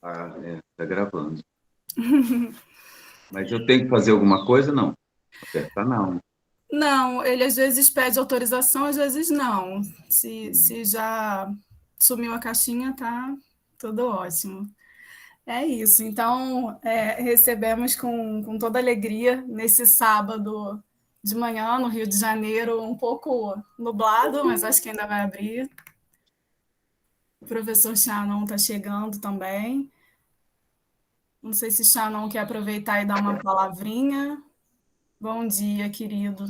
Tá gravando. Mas eu tenho que fazer alguma coisa? Não. Apertar não. Não, ele às vezes pede autorização, às vezes não. Se, Hum. se já sumiu a caixinha, tá tudo ótimo. É isso. Então, recebemos com toda alegria nesse sábado de manhã no Rio de Janeiro, um pouco nublado, mas acho que ainda vai abrir. O professor Shannon está chegando também. Não sei se Shannon quer aproveitar e dar uma palavrinha. Bom dia, querido.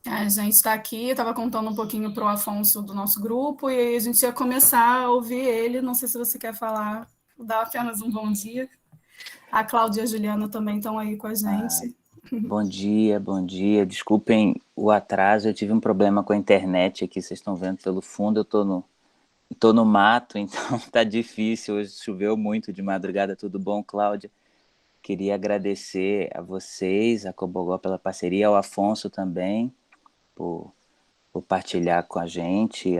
A gente está aqui, estava contando um pouquinho para o Afonso do nosso grupo, e aí a gente ia começar a ouvir ele. Não sei se você quer falar, dar apenas um bom dia. A Cláudia e a Juliana também estão aí com a gente. Bom dia, bom dia. Desculpem o atraso, eu tive um problema com a internet aqui, vocês estão vendo pelo fundo, tô no mato, então tá difícil. Hoje choveu muito de madrugada, tudo bom, Cláudia? Queria agradecer a vocês, a Cobogó pela parceria, ao Afonso também, por, por partilhar com a gente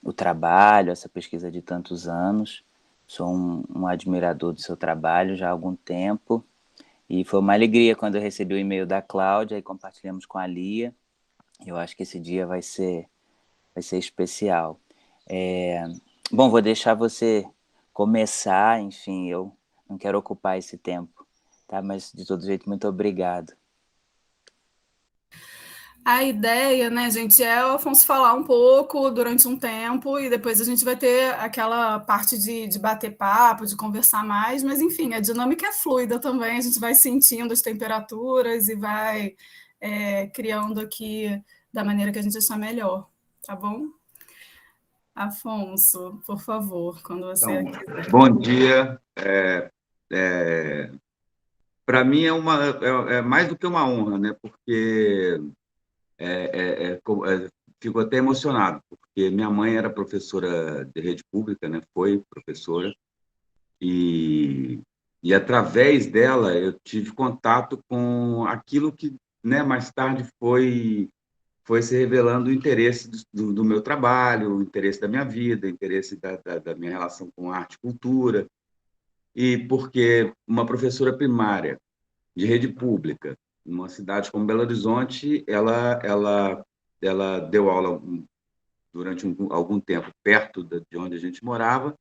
o trabalho, essa pesquisa de tantos anos. Sou um admirador do seu trabalho já há algum tempo. E foi uma alegria quando eu recebi o e-mail da Cláudia e compartilhamos com a Lia. Eu acho que esse dia vai ser especial. É, Bom, vou deixar você começar, enfim, eu não quero ocupar esse tempo, tá? Mas, de todo jeito, muito obrigado. A ideia, né, gente, é o Afonso falar um pouco durante um tempo e depois a gente vai ter aquela parte de bater papo, de conversar mais, mas enfim, a dinâmica é fluida também, a gente vai sentindo as temperaturas e vai criando aqui da maneira que a gente achar melhor, tá bom? Afonso, por favor, quando você Então, quiser. bom dia. Para mim é mais do que uma honra, né? Porque fico até emocionado, porque minha mãe era professora de rede pública, né? Foi professora e através dela eu tive contato com aquilo que, né, mais tarde foi se revelando o interesse do meu trabalho, o interesse da minha vida, o interesse da minha relação com arte e cultura. E porque uma professora primária de rede pública, numa cidade como Belo Horizonte, ela deu aula durante algum tempo perto de onde a gente morava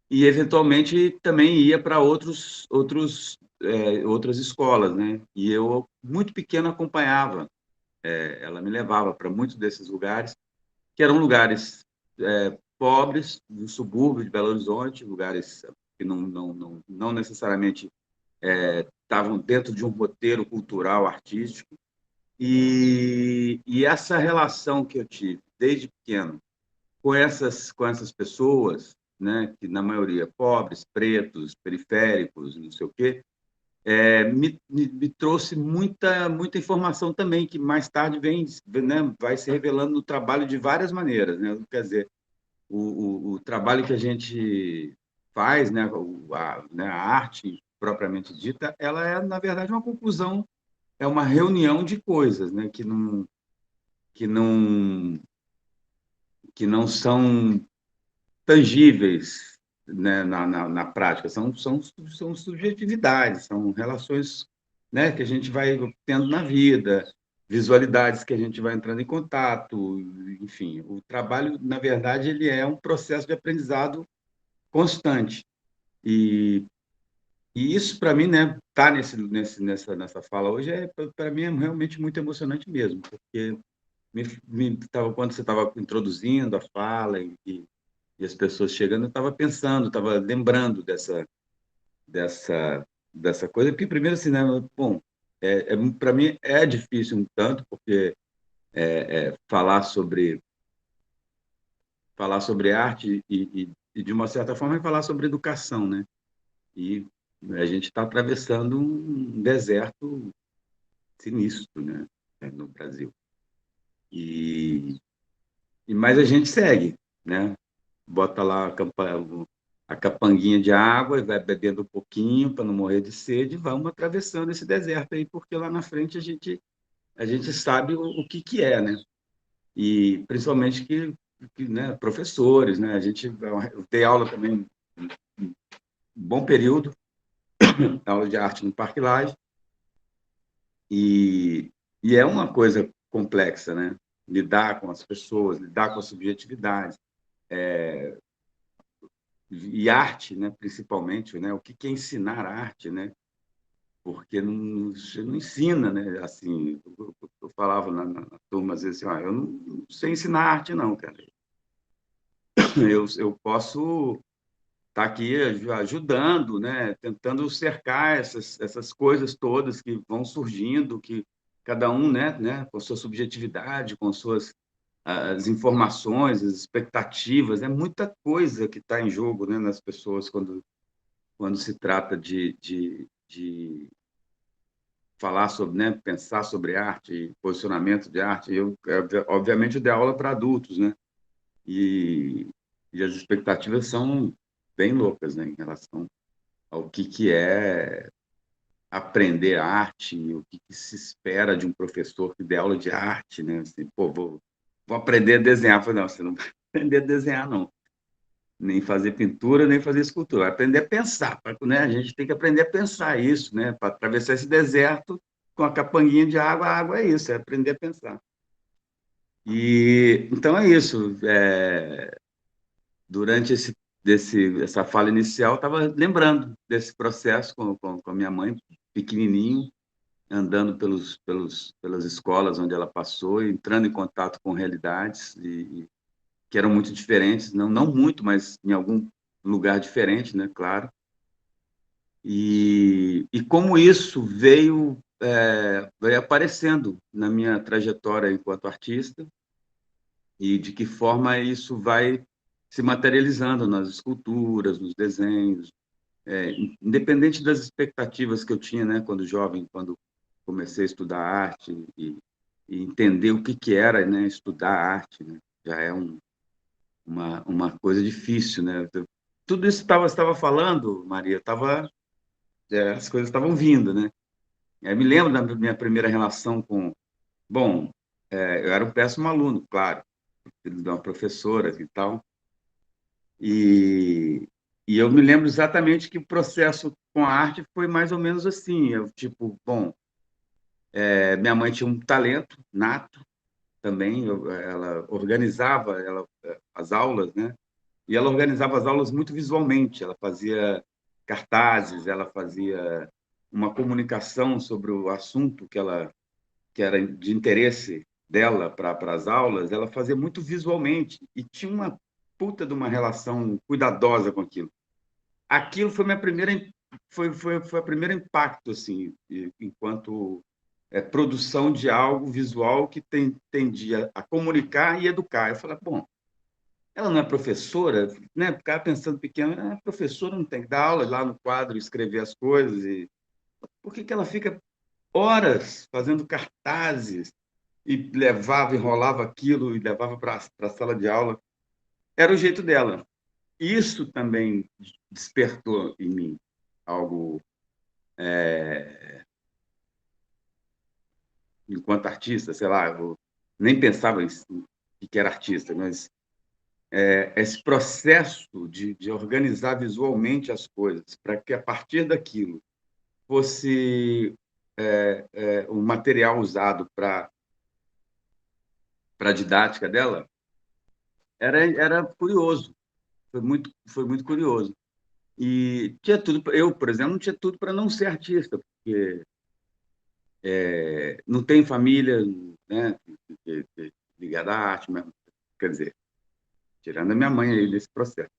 e, eventualmente, também ia para outras escolas, né? E eu, muito pequeno, acompanhava. Ela me levava para muitos desses lugares, que eram lugares pobres, do subúrbio de Belo Horizonte, lugares que não necessariamente estavam dentro de um roteiro cultural, artístico. E essa relação que eu tive desde pequeno com essas pessoas, né, que na maioria pobres, pretos, periféricos, não sei o quê, me trouxe muita informação também, que mais tarde né, vai se revelando no trabalho de várias maneiras. Né? Quer dizer, o trabalho que a gente faz, né, a arte propriamente dita, ela é, na verdade, uma conclusão, é uma reunião de coisas, né, que não, que não são tangíveis, né, na prática, são subjetividades, são relações, né, que a gente vai tendo na vida, visualidades que a gente vai entrando em contato, enfim, o trabalho, na verdade, ele é um processo de aprendizado constante. E, e isso, para mim, né, tá nessa fala hoje, para mim é realmente muito emocionante mesmo, porque quando você estava introduzindo a fala e as pessoas chegando, eu estava pensando, estava lembrando dessa, dessa coisa, porque primeiro assim, né, bom, para mim é difícil um tanto, porque falar sobre arte e, de uma certa forma, é falar sobre educação, né? E a gente está atravessando um deserto sinistro, né, no Brasil. E, mas a gente segue, né? Bota lá a capanguinha de água e vai bebendo um pouquinho para não morrer de sede, e vamos atravessando esse deserto aí, porque lá na frente a gente sabe o que é, né? E principalmente que né, professores, né? Eu dei aula também um bom período, aula de arte no Parque Lage, e é uma coisa complexa, né? Lidar com as pessoas, lidar com a subjetividade, e arte, né, principalmente, né? O que é ensinar arte, né? Porque você não ensina, né? Assim, eu falava na turma, às vezes, assim, eu não sei ensinar arte, não, cara. Eu posso estar aqui ajudando, né? Tentando cercar essas coisas todas que vão surgindo, que cada um, né, com sua subjetividade, com suas as informações, as expectativas, é muita coisa que está em jogo, né, nas pessoas quando se trata de falar sobre, né, pensar sobre arte, posicionamento de arte. Obviamente, eu dei aula para adultos, né? E, as expectativas são bem loucas, né, em relação ao que é aprender arte, o que se espera de um professor que dê aula de arte, né? Assim, pô, vou aprender a desenhar. Eu falei, não, você não vai aprender a desenhar, não. Nem fazer pintura, nem fazer escultura. Vai aprender a pensar, né? A gente tem que aprender a pensar isso, né? Para atravessar esse deserto com a capanguinha de água, a água é isso, é aprender a pensar. E então é isso. Durante essa fala inicial, estava lembrando desse processo com a minha mãe, pequenininho, andando pelas escolas onde ela passou, entrando em contato com realidades que eram muito diferentes, não muito, mas em algum lugar diferente, né, claro. E como isso veio aparecendo na minha trajetória enquanto artista, e de que forma isso vai se materializando nas esculturas, nos desenhos, independente das expectativas que eu tinha, né, quando jovem, quando comecei a estudar arte e entender o que era, né, estudar arte, né, já é uma coisa difícil, né? Tudo isso estava falando, Maria, as coisas estavam vindo, né? Eu me lembro da minha primeira relação bom, eu era um péssimo aluno, claro, filho de uma professora e tal, e, eu me lembro exatamente que o processo com a arte foi mais ou menos assim, tipo, bom, minha mãe tinha um talento nato também, ela organizava as aulas, né? E ela organizava as aulas muito visualmente, ela fazia cartazes, ela fazia uma comunicação sobre o assunto que era de interesse dela para as aulas, ela fazia muito visualmente e tinha uma puta de uma relação cuidadosa com aquilo. Aquilo foi minha primeira foi a primeiro impacto assim, enquanto produção de algo visual que tendia a comunicar e educar. Eu falei, bom, ela não é professora, né? Ficava pensando pequeno, professora não tem que dar aula lá no quadro, escrever as coisas. Por que ela fica horas fazendo cartazes e levava, enrolava aquilo e levava para a sala de aula? Era o jeito dela. Isso também despertou em mim algo, enquanto artista, sei lá, eu nem pensava em que era artista, mas esse processo de organizar visualmente as coisas, para que a partir daquilo fosse o material usado para a didática dela, era curioso, foi muito curioso. E tinha tudo, eu, por exemplo, não tinha tudo para não ser artista, porque não tem família, né, ligada à arte mesmo, quer dizer, tirando a minha mãe aí desse processo.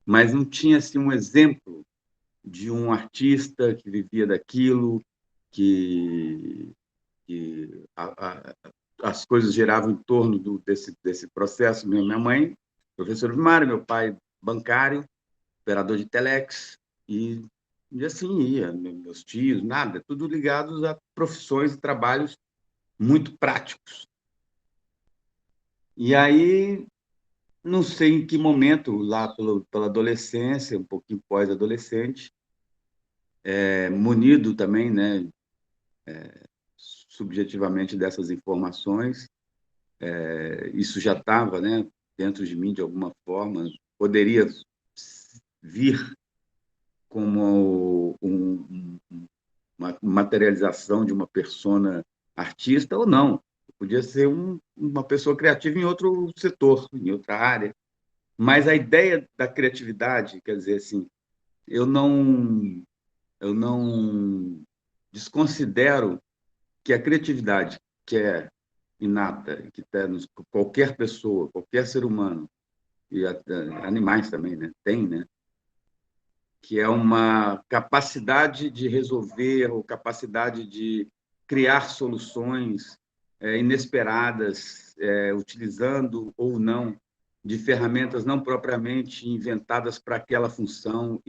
Mas não tinha assim, um exemplo de um artista que vivia daquilo, que as coisas giravam em torno desse processo. Minha mãe, professora primária, meu pai, bancário, operador de telex, e assim ia. Meus tios, nada, tudo ligados a profissões e trabalhos muito práticos. E aí, não sei em que momento, lá pela adolescência, um pouquinho pós-adolescente, munido também, né, subjetivamente dessas informações, isso já estava, né, dentro de mim de alguma forma, poderia vir como uma materialização de uma persona artista ou não. Podia ser uma pessoa criativa em outro setor, em outra área. Mas a ideia da criatividade, quer dizer assim, eu não desconsidero que a criatividade, que é inata, que está em qualquer pessoa, qualquer ser humano, e animais também, né? Tem, né? Que é uma capacidade de resolver ou capacidade de criar soluções inesperadas, utilizando ou não de ferramentas não propriamente inventadas para aquela função.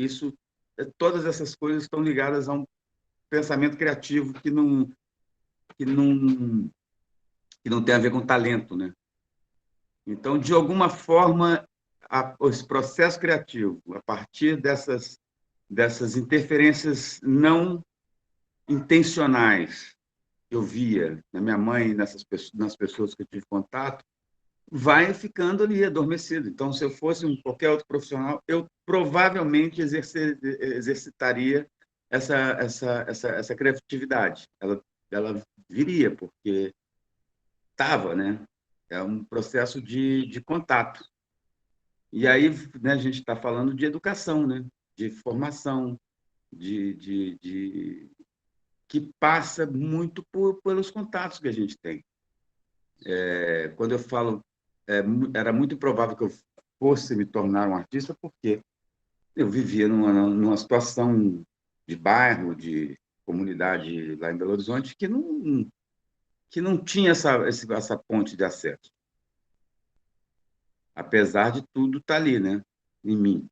Todas essas coisas estão ligadas a um pensamento criativo que não, que não tem a ver com talento, né? Então, de alguma forma, esse processo criativo, a partir dessas interferências não intencionais que eu via na minha mãe e nas pessoas que eu tive contato, vai ficando ali adormecido. Então, se eu fosse qualquer outro profissional, eu provavelmente exercitaria essa criatividade. Ela viria, porque estava, né? É um processo de contato. E aí, né, a gente está falando de educação, né? De formação, que passa muito pelos contatos que a gente tem. Quando eu falo, era muito improvável que eu fosse me tornar um artista, porque eu vivia numa situação de bairro, de comunidade lá em Belo Horizonte, que não tinha essa ponte de acesso. Apesar de tudo estar ali, né, em mim.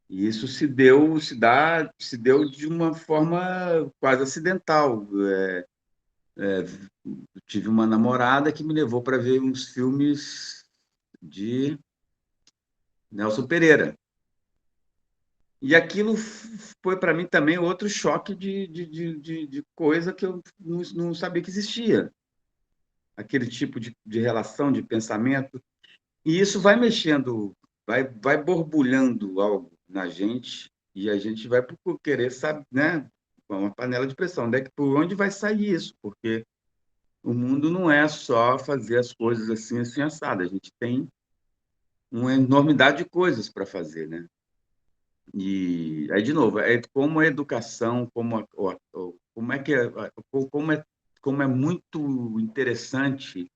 E isso se deu de uma forma quase acidental. Eu tive uma namorada que me levou para ver uns filmes de Nelson Pereira. E aquilo foi para mim também outro choque de coisa que eu não sabia que existia. Aquele tipo de relação, de pensamento. E isso vai mexendo, vai borbulhando algo na gente, e a gente vai querer, saber, né? Uma panela de pressão. Por onde vai sair isso? Porque o mundo não é só fazer as coisas assim, assim, assado. A gente tem uma enormidade de coisas para fazer, né? E aí, de novo, como a educação, como é que como é muito interessante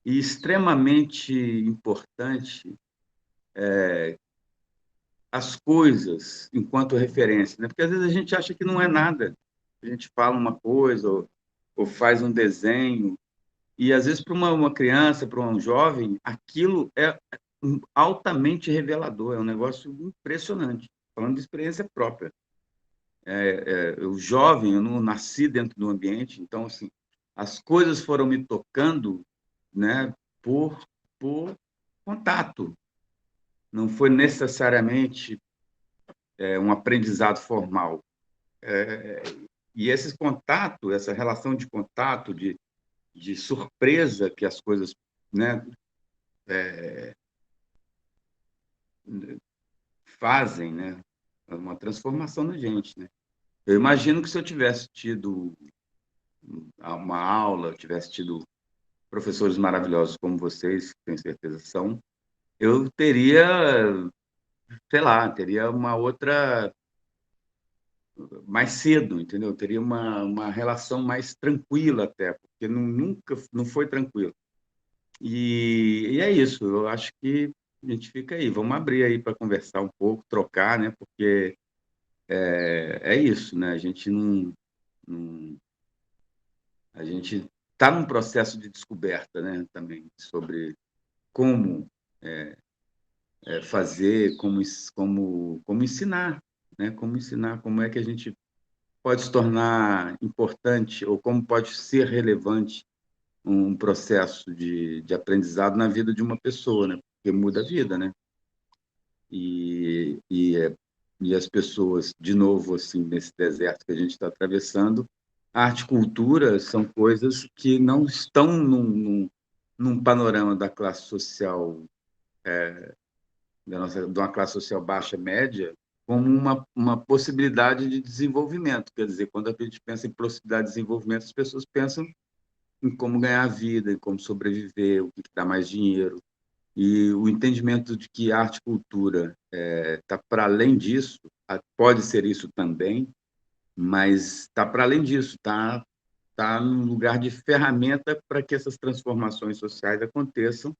e extremamente importante as coisas enquanto referência, né? Porque às vezes a gente acha que não é nada. A gente fala uma coisa ou faz um desenho e às vezes para uma criança, para um jovem, aquilo é altamente revelador, é um negócio impressionante. Falando de experiência própria. O jovem, eu não nasci dentro do ambiente, então assim, as coisas foram me tocando, né, por contato. Não foi necessariamente um aprendizado formal. E esse contato, essa relação de contato, de surpresa que as coisas, né, fazem, né, uma transformação na gente, né? Eu imagino que se eu tivesse tido uma aula, tivesse tido professores maravilhosos como vocês, que tenho certeza são, eu teria, sei lá, teria uma outra mais cedo, entendeu? Teria uma relação mais tranquila até, porque nunca não foi tranquilo. E é isso, eu acho que a gente fica aí, vamos abrir aí para conversar um pouco, trocar, né? Porque é isso, né? Não a gente está num processo de descoberta, né? Também sobre como fazer, como ensinar, né? Como ensinar, como é que a gente pode se tornar importante ou como pode ser relevante um processo de aprendizado na vida de uma pessoa, né? Porque muda a vida, né? E as pessoas, de novo, assim, nesse deserto que a gente está atravessando, arte e cultura são coisas que não estão num panorama da classe social de uma classe social baixa, média, como uma possibilidade de desenvolvimento. Quer dizer, quando a gente pensa em possibilidade de desenvolvimento, as pessoas pensam em como ganhar vida, em como sobreviver, o que dá mais dinheiro. E o entendimento de que arte e cultura está para além disso, pode ser isso também, mas está para além disso, está no lugar de ferramenta para que essas transformações sociais aconteçam,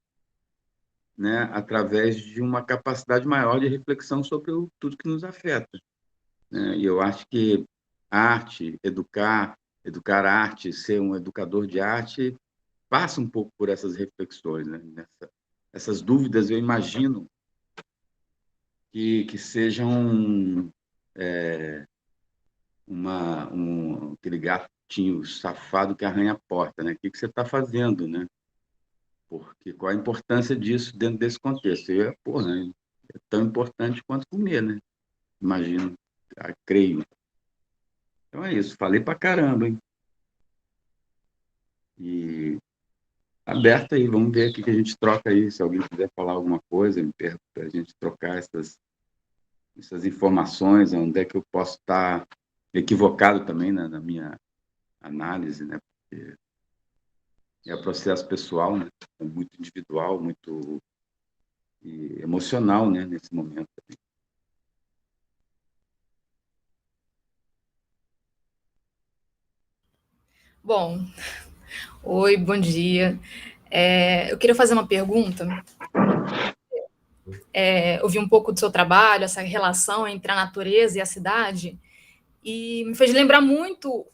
né, através de uma capacidade maior de reflexão sobre tudo que nos afeta, né? E eu acho que arte, educar arte, ser um educador de arte, passa um pouco por essas reflexões, né? Essas dúvidas, eu imagino que sejam aquele gatinho safado que arranha a porta, né? O que você está fazendo, né? Porque qual a importância disso dentro desse contexto? E, né, é tão importante quanto comer, né? Imagino, creio. Então é isso, falei pra caramba, hein? E aberto aí, vamos ver o que a gente troca aí, se alguém quiser falar alguma coisa, para a gente trocar essas informações, onde é que eu posso estar equivocado também na minha análise, né? Porque é um processo pessoal, né? É muito individual, muito emocional, né? Nesse momento. Bom, oi, bom dia. Eu queria fazer uma pergunta. Eu vi um pouco do seu trabalho, essa relação entre a natureza e a cidade, e me fez lembrar muito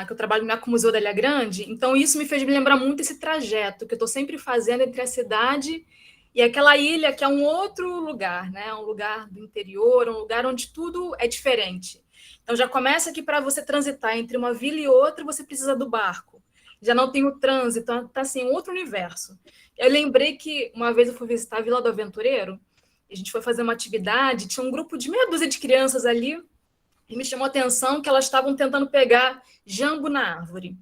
que eu trabalho com o Museu da Ilha Grande, então isso me fez me lembrar muito esse trajeto que eu estou sempre fazendo entre a cidade e aquela ilha, que é um outro lugar, né? Um lugar do interior, um lugar onde tudo é diferente. Então já começa que para você transitar entre uma vila e outra, você precisa do barco. Já não tem o trânsito, está assim, um outro universo. Eu lembrei que uma vez eu fui visitar a Vila do Aventureiro, a gente foi fazer uma atividade, tinha um grupo de meia dúzia de crianças ali, e me chamou a atenção que elas estavam tentando pegar jambo na árvore.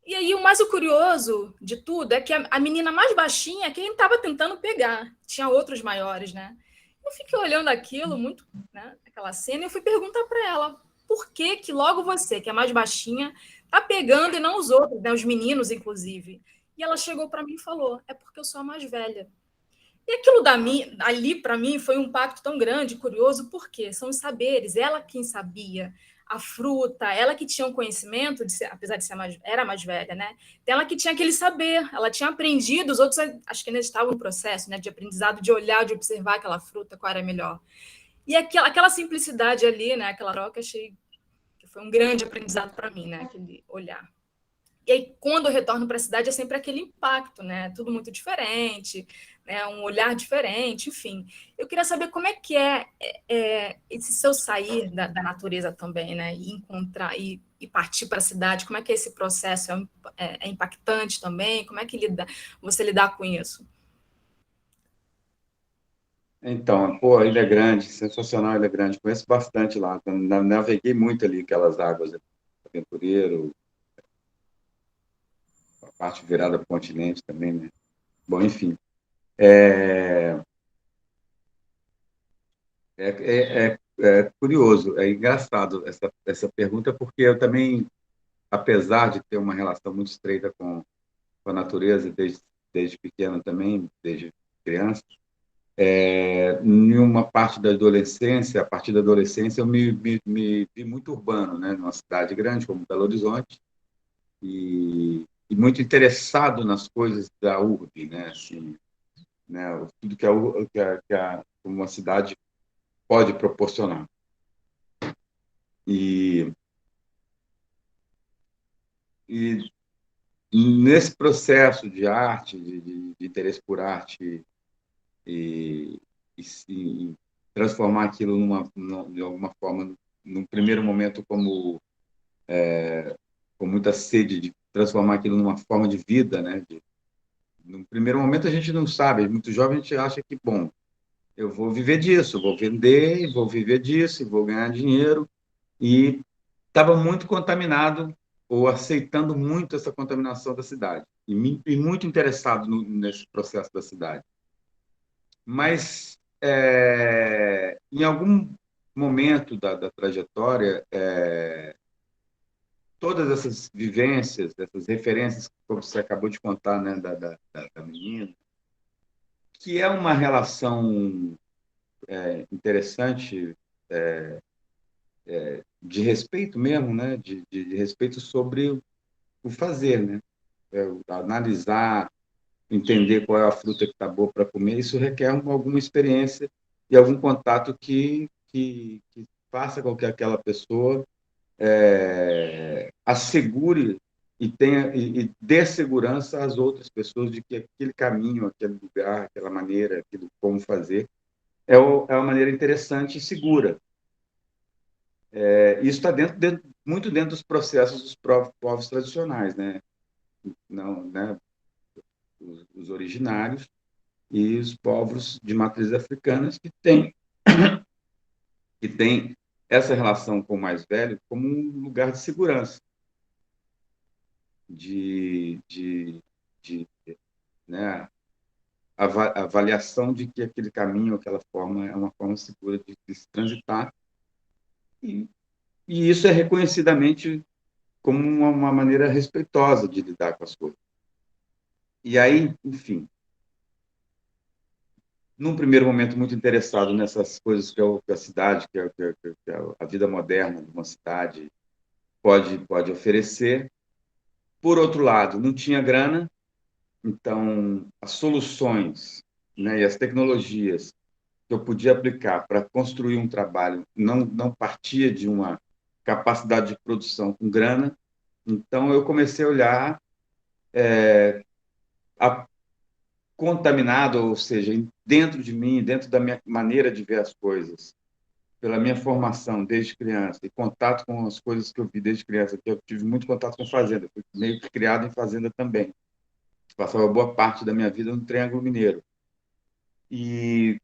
E aí, o curioso de tudo é que a menina mais baixinha é quem estava tentando pegar. Tinha outros maiores, né? Eu fiquei olhando aquilo, muito, né, aquela cena, e eu fui perguntar para ela por que logo você, que é mais baixinha, tá pegando e não os outros, né, os meninos, inclusive. E ela chegou para mim e falou, é porque eu sou a mais velha. E aquilo ali, para mim, foi um impacto tão grande, curioso, porque são os saberes, ela quem sabia a fruta, ela que tinha o conhecimento, apesar de ser era mais velha, né? Então, ela que tinha aquele saber, ela tinha aprendido, os outros acho que ainda estavam no processo, né, de aprendizado, de olhar, de observar aquela fruta, qual era melhor. E aquela simplicidade ali, né, aquela troca, achei que foi um grande aprendizado para mim, né, aquele olhar. E aí, quando eu retorno para a cidade, é sempre aquele impacto, né? Tudo muito diferente, né? Um olhar diferente, enfim. Eu queria saber como é que esse seu sair da natureza também, né? E encontrar e partir para a cidade, como é que esse processo é impactante também? Como é que você lidar com isso? Então, pô, Ilha Grande, sensacional Ilha Grande, conheço bastante lá, naveguei muito ali, aquelas águas, Aventureiro, a parte virada para o continente também, né? Bom, enfim. É curioso, é engraçado essa pergunta, porque eu também, apesar de ter uma relação muito estreita com a natureza, desde pequeno também, desde criança, em uma parte da adolescência, a partir da adolescência, eu me vi muito urbano, né? Numa cidade grande como Belo Horizonte, e muito interessado nas coisas da urbe, né? Assim, né? Tudo que uma cidade pode proporcionar. E nesse processo de arte, de interesse por arte, e transformar aquilo de alguma forma, num primeiro momento, com muita sede de transformar aquilo numa forma de vida, né? Num primeiro momento a gente não sabe, muito jovem a gente acha que, bom, eu vou viver disso, vou vender, vou viver disso, vou ganhar dinheiro, e estava muito contaminado, ou aceitando muito essa contaminação da cidade, e muito interessado nesse processo da cidade. Mas, em algum momento da trajetória, todas essas vivências, essas referências, como você acabou de contar, né, da menina, que é uma relação interessante, de respeito mesmo, né, de respeito sobre o fazer, né, analisar, entender qual é a fruta que está boa para comer, isso requer alguma experiência e algum contato que faça com que aquela pessoa assegure e tenha e dê segurança às outras pessoas de que aquele caminho, aquele lugar, aquela maneira, aquilo como fazer é uma maneira interessante e segura. Isso está muito dentro dos processos dos povos tradicionais, né? Não, né? Os originários e os povos de matriz africanas que têm essa relação com o mais velho como um lugar de segurança, de né, avaliação de que aquele caminho, aquela forma é uma forma segura de se transitar, e, e isso é reconhecidamente como uma maneira respeitosa de lidar com as coisas. E aí, enfim, num primeiro momento muito interessado nessas coisas que a cidade, que a vida moderna de uma cidade pode oferecer. Por outro lado, não tinha grana, então as soluções, né, e as tecnologias que eu podia aplicar para construir um trabalho não partia de uma capacidade de produção com grana. Então eu comecei a olhar contaminado, ou seja, dentro de mim, dentro da minha maneira de ver as coisas, pela minha formação desde criança e contato com as coisas que eu vi desde criança, que eu tive muito contato com fazenda, fui meio que criado em fazenda também. Passava boa parte da minha vida no Triângulo Mineiro. E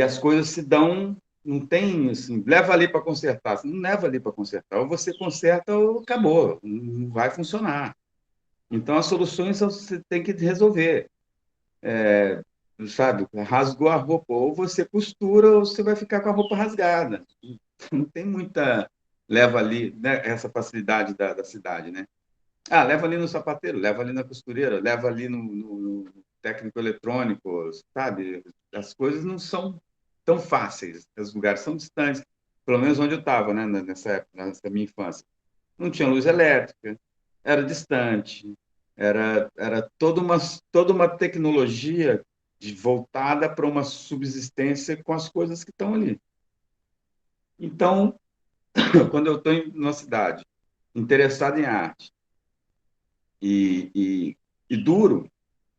as coisas se dão, não tem assim, leva ali para consertar. Você não leva ali para consertar. Ou você conserta ou acabou, não vai funcionar. Então, as soluções você tem que resolver. Sabe, rasgou a roupa, ou você costura ou você vai ficar com a roupa rasgada. Não tem muita leva ali, né, essa facilidade da cidade, né? Leva ali no sapateiro, leva ali na costureira, leva ali no técnico eletrônico, sabe? As coisas não são tão fáceis, os lugares são distantes, pelo menos onde eu estava, né, nessa época, nessa minha infância. Não tinha luz elétrica, era distante, era toda uma tecnologia voltada para uma subsistência com as coisas que estão ali. Então, quando eu estou numa cidade interessado em arte e duro,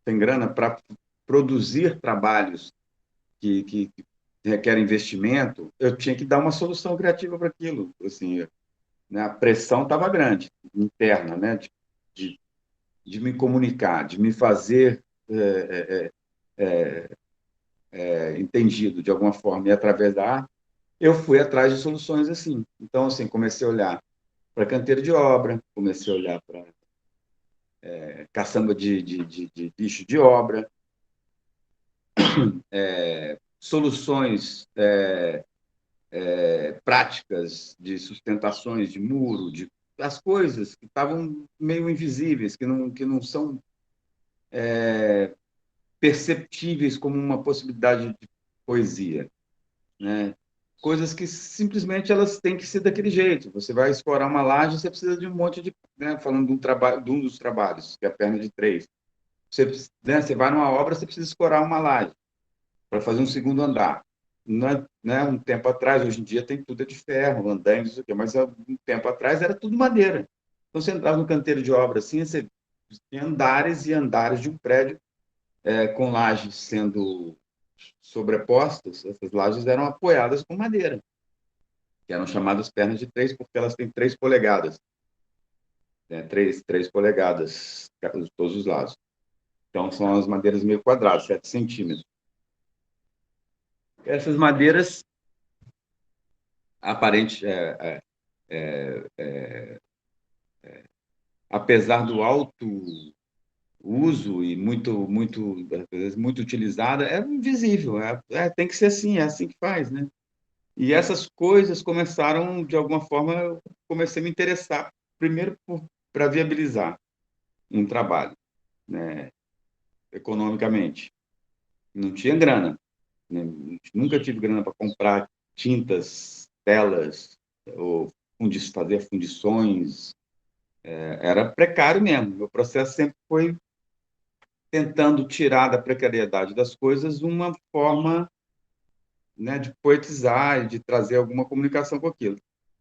tem grana para produzir trabalhos que requerem investimento, eu tinha que dar uma solução criativa para aquilo. Assim, né, a pressão estava grande, interna, né, de me comunicar, de me fazer entendido de alguma forma, e através da arte, eu fui atrás de soluções assim. Então, assim, comecei a olhar para canteiro de obra, comecei a olhar para caçamba de lixo de obra, soluções práticas de sustentações de muro, as coisas que estavam meio invisíveis, que não são perceptíveis como uma possibilidade de poesia, né? Coisas que simplesmente elas têm que ser daquele jeito. Você vai escorar uma laje, você precisa de um monte de, né, falando de um dos trabalhos, que é a perna de três. Você vai numa obra, você precisa escorar uma laje para fazer um segundo andar. Né, um tempo atrás, hoje em dia tem tudo de ferro, andaime, isso aqui, mas um tempo atrás era tudo madeira. Então você entrava no canteiro de obra assim, você tinha andares e andares de um prédio com lajes sendo sobrepostas. Essas lajes eram apoiadas com madeira, que eram chamadas pernas de três, porque elas têm 3 polegadas, né? 3 polegadas de todos os lados. Então, são as madeiras meio quadradas, 7 centímetros. Essas madeiras, apesar do alto uso e às vezes, muito utilizada, é invisível. Tem que ser assim, é assim que faz, né? E essas coisas começaram, de alguma forma, eu comecei a me interessar, primeiro para viabilizar um trabalho, né, economicamente. Não tinha grana, né? Nunca tive grana para comprar tintas, telas, ou fazer fundições. Era precário mesmo. Meu processo sempre foi tentando tirar da precariedade das coisas uma forma, né, de poetizar e de trazer alguma comunicação com aquilo.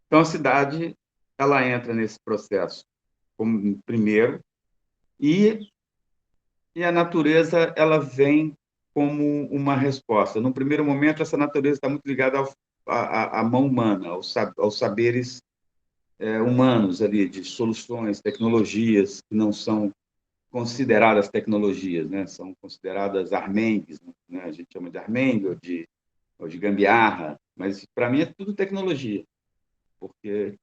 Então, a cidade, ela entra nesse processo como primeiro, e a natureza, ela vem como uma resposta. No primeiro momento, essa natureza está muito ligada à mão humana, aos saberes humanos ali, de soluções, tecnologias que não são consideradas tecnologias, né? São consideradas armengues, né? A gente chama de armengue ou de gambiarra, mas para mim é tudo tecnologia, porque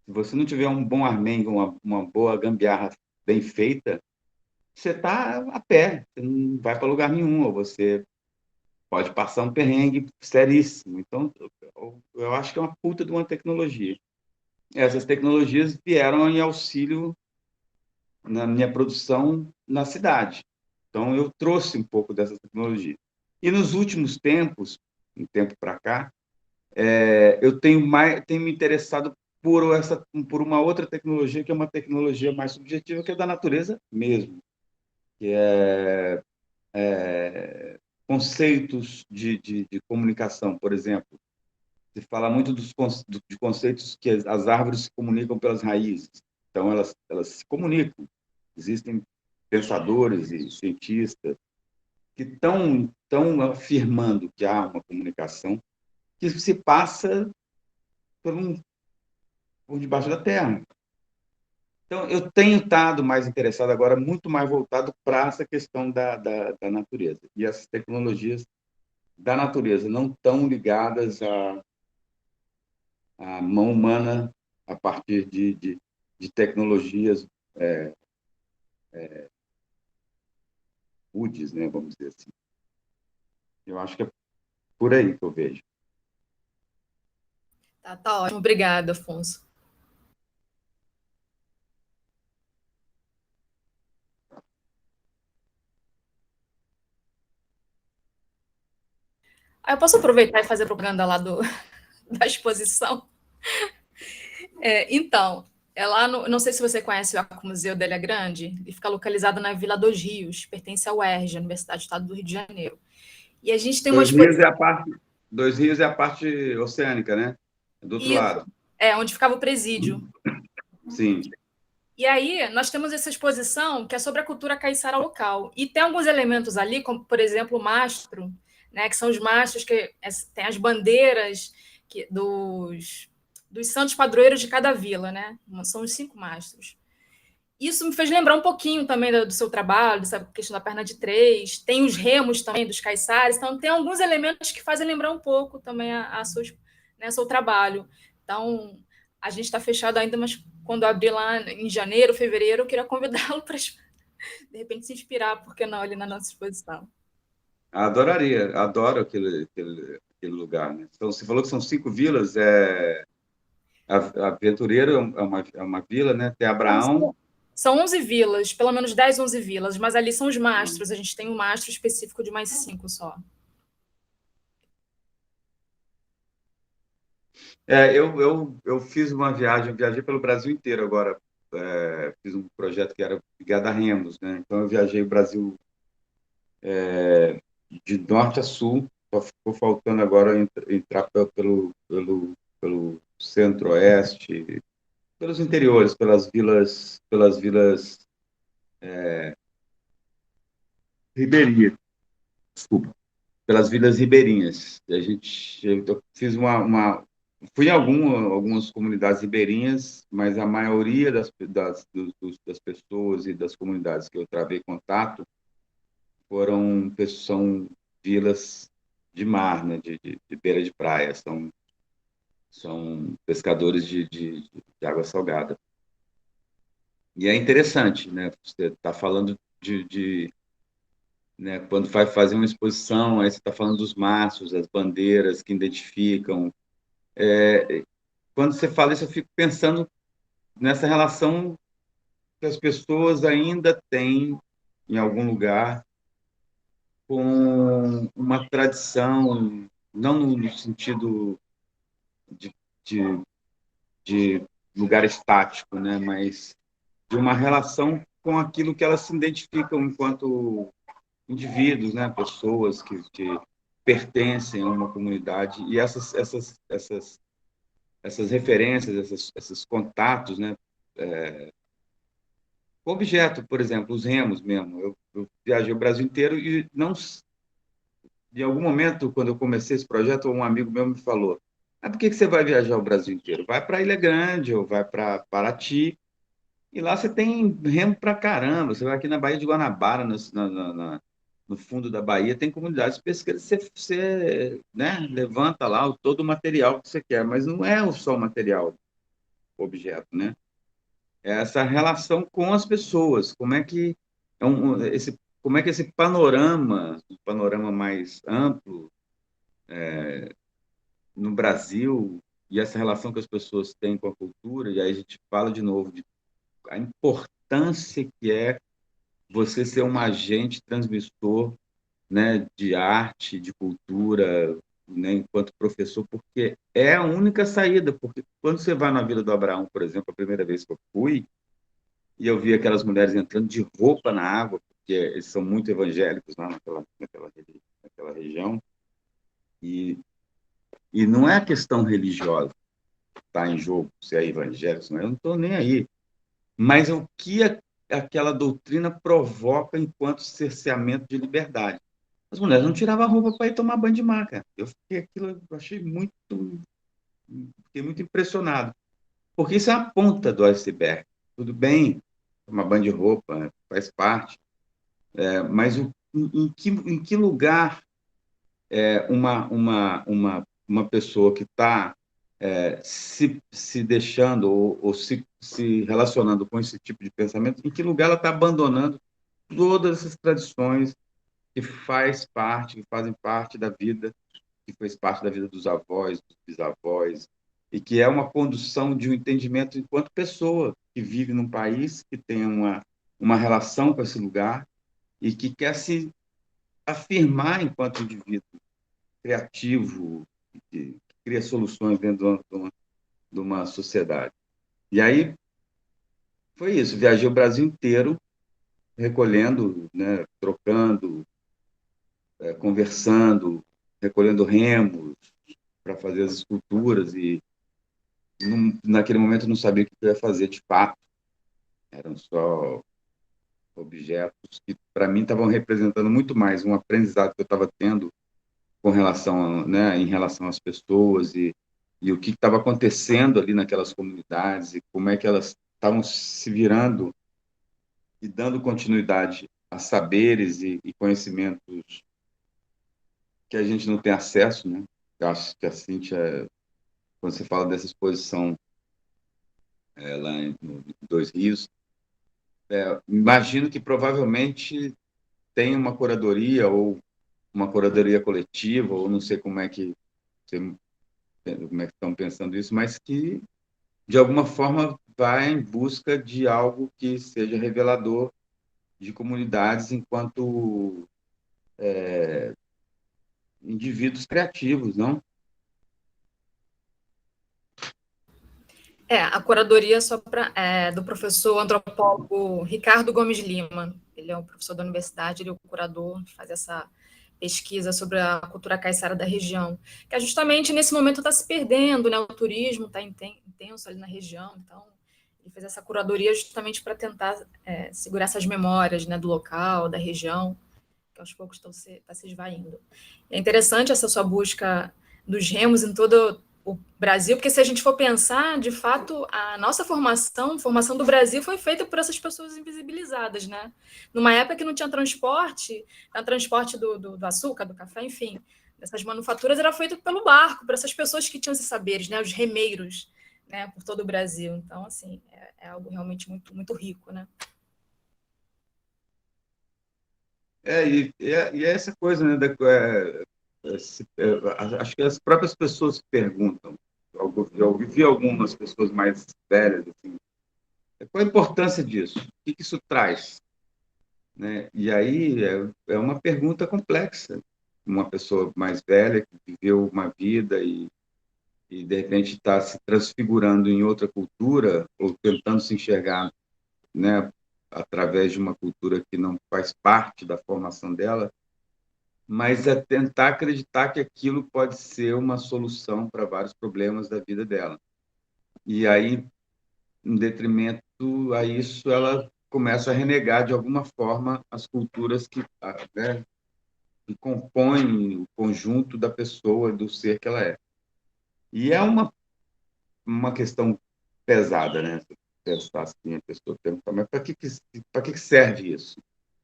se você não tiver um bom armengue, uma boa gambiarra bem feita, você está a pé, você não vai para lugar nenhum, ou você pode passar um perrengue seríssimo. Então, eu acho que é uma puta de uma tecnologia. Essas tecnologias vieram em auxílio na minha produção na cidade. Então, eu trouxe um pouco dessa tecnologia. E nos últimos tempos, um tempo para cá, eu tenho me interessado por uma outra tecnologia, que é uma tecnologia mais subjetiva, que é da natureza mesmo, que conceitos de comunicação, por exemplo. Se fala muito de conceitos que as árvores se comunicam pelas raízes. Então, elas se comunicam. Existem pensadores e cientistas que estão afirmando que há uma comunicação que se passa por debaixo da terra. Então, eu tenho estado mais interessado agora, muito mais voltado para essa questão da natureza. E essas tecnologias da natureza não estão ligadas à mão humana a partir de tecnologias rudes, né, vamos dizer assim. Eu acho que é por aí que eu vejo. Tá ótimo. Obrigada, Afonso. Eu posso aproveitar e fazer propaganda lá da exposição? Então, lá não sei se você conhece o Museu da Ilha Grande, ele fica localizado na Vila dos Rios, pertence à UERJ, Universidade do Estado do Rio de Janeiro. E a gente tem uma exposição... Dois Rios é a parte oceânica, né? Do outro lado. Onde ficava o presídio. Sim. E aí, nós temos essa exposição que é sobre a cultura caiçara local. E tem alguns elementos ali, como, por exemplo, o mastro, né, que são os mastros que tem as bandeiras dos santos padroeiros de cada vila, né? São os 5 mastros. Isso me fez lembrar um pouquinho também do seu trabalho, dessa questão da perna de 3. Tem os remos também dos caiçares. Então, tem alguns elementos que fazem lembrar um pouco também seu trabalho. Então, a gente está fechado ainda, mas quando abrir lá em janeiro, fevereiro, eu queria convidá-lo para, de repente, se inspirar, por que não, ali na nossa exposição. Adoraria, adoro aquele lugar, né? Então, você falou que são 5 vilas, Aventureiro é uma vila, né? Tem Abraão. São 11 vilas, pelo menos 10, 11 vilas, mas ali são os mastros, a gente tem um mastro específico de mais 5 só. Eu fiz uma viagem, viajei pelo Brasil inteiro agora, fiz um projeto que era ligado a remos, né? Então, eu viajei o Brasil de norte a sul, só ficou faltando agora entrar pelo centro-oeste, pelos interiores, pelas vilas ribeirinhas, desculpa, pelas vilas ribeirinhas. Eu fiz fui em algumas comunidades ribeirinhas, mas a maioria das pessoas e das comunidades que eu travei contato são vilas de mar, né, de beira de praia, são pescadores de água salgada. E é interessante, né? Você está falando né, quando vai fazer uma exposição, aí você está falando dos maços, as bandeiras que identificam. Quando você fala isso, eu fico pensando nessa relação que as pessoas ainda têm, em algum lugar, com uma tradição, não no sentido de, de, de lugar estático, né, mas de uma relação com aquilo que elas se identificam enquanto indivíduos, né, pessoas que pertencem a uma comunidade, e essas referências, esses contatos, né, com objeto, por exemplo, os remos mesmo. Eu viajei o Brasil inteiro e não, em algum momento, quando eu comecei esse projeto, um amigo meu me falou: por que você vai viajar o Brasil inteiro? Vai para Ilha Grande ou vai para Paraty, e lá você tem remo para caramba. Você vai aqui na Baía de Guanabara, no fundo da Bahia, tem comunidades pesqueiras, você né, levanta lá todo o material que você quer, mas não é só o material, o objeto, né? É essa relação com as pessoas, como é que esse panorama, um panorama mais amplo no Brasil, e essa relação que as pessoas têm com a cultura, e aí a gente fala de novo de a importância que é você ser um agente transmissor, né, de arte, de cultura, né, enquanto professor, porque é a única saída, porque quando você vai na Vila do Abraão, por exemplo, a primeira vez que eu fui, e eu vi aquelas mulheres entrando de roupa na água, porque eles são muito evangélicos lá naquela região, e, e não é a questão religiosa que está em jogo, se é evangélico, eu não estou nem aí, mas o que aquela doutrina provoca enquanto cerceamento de liberdade. As mulheres não tiravam a roupa para ir tomar banho de mar, cara. Eu fiquei muito impressionado, porque isso é a ponta do iceberg. Tudo bem, tomar banho de roupa faz parte, mas em que lugar uma pessoa que está se deixando ou se relacionando com esse tipo de pensamento, em que lugar ela está abandonando todas essas tradições que fazem parte da vida, que fez parte da vida dos avós, dos bisavós, e que é uma condução de um entendimento enquanto pessoa que vive num país que tem uma relação com esse lugar e que quer se afirmar enquanto indivíduo criativo, que cria soluções dentro de uma sociedade. E aí foi isso, viajei o Brasil inteiro recolhendo, né, trocando, conversando, recolhendo remos para fazer as esculturas e naquele momento eu não sabia o que eu ia fazer de fato. Eram só objetos que para mim estavam representando muito mais um aprendizado que eu estava tendo com relação, né, em relação às pessoas e o que estava acontecendo ali naquelas comunidades e como é que elas estavam se virando e dando continuidade a saberes e conhecimentos que a gente não tem acesso, né? Eu acho que a Cíntia, quando você fala dessa exposição lá em Dois Rios, imagino que provavelmente tem uma curadoria ou uma curadoria coletiva, ou não sei como é que estão pensando isso, mas que, de alguma forma, vai em busca de algo que seja revelador de comunidades enquanto indivíduos criativos, não? A curadoria do professor antropólogo Ricardo Gomes Lima. Ele é um professor da universidade, ele é o curador, faz essa pesquisa sobre a cultura caiçara da região, que é justamente nesse momento está se perdendo, né? O turismo está intenso ali na região, então ele fez essa curadoria justamente para tentar segurar essas memórias, né, do local, da região, que aos poucos está se esvaindo. É interessante essa sua busca dos remos em todo o Brasil, porque se a gente for pensar, de fato, a nossa formação do Brasil foi feita por essas pessoas invisibilizadas, né? Numa época que não tinha transporte do açúcar, do café, enfim, dessas manufaturas era feito pelo barco, por essas pessoas que tinham esses saberes, né? Os remeiros, né? Por todo o Brasil. Então, assim, é algo realmente muito, muito rico, né? E é essa coisa, né? Acho que as próprias pessoas perguntam. Eu ouvi algumas pessoas mais velhas, assim, qual a importância disso? O que isso traz? Né? E aí é uma pergunta complexa. Uma pessoa mais velha que viveu uma vida e de repente está se transfigurando em outra cultura ou tentando se enxergar, né, através de uma cultura que não faz parte da formação dela, mas é tentar acreditar que aquilo pode ser uma solução para vários problemas da vida dela. E aí, em detrimento a isso, ela começa a renegar, de alguma forma, as culturas né, que compõem o conjunto da pessoa, do ser que ela é. E é uma questão pesada, né? Se pensar assim, a pessoa pergunta, mas para que serve isso?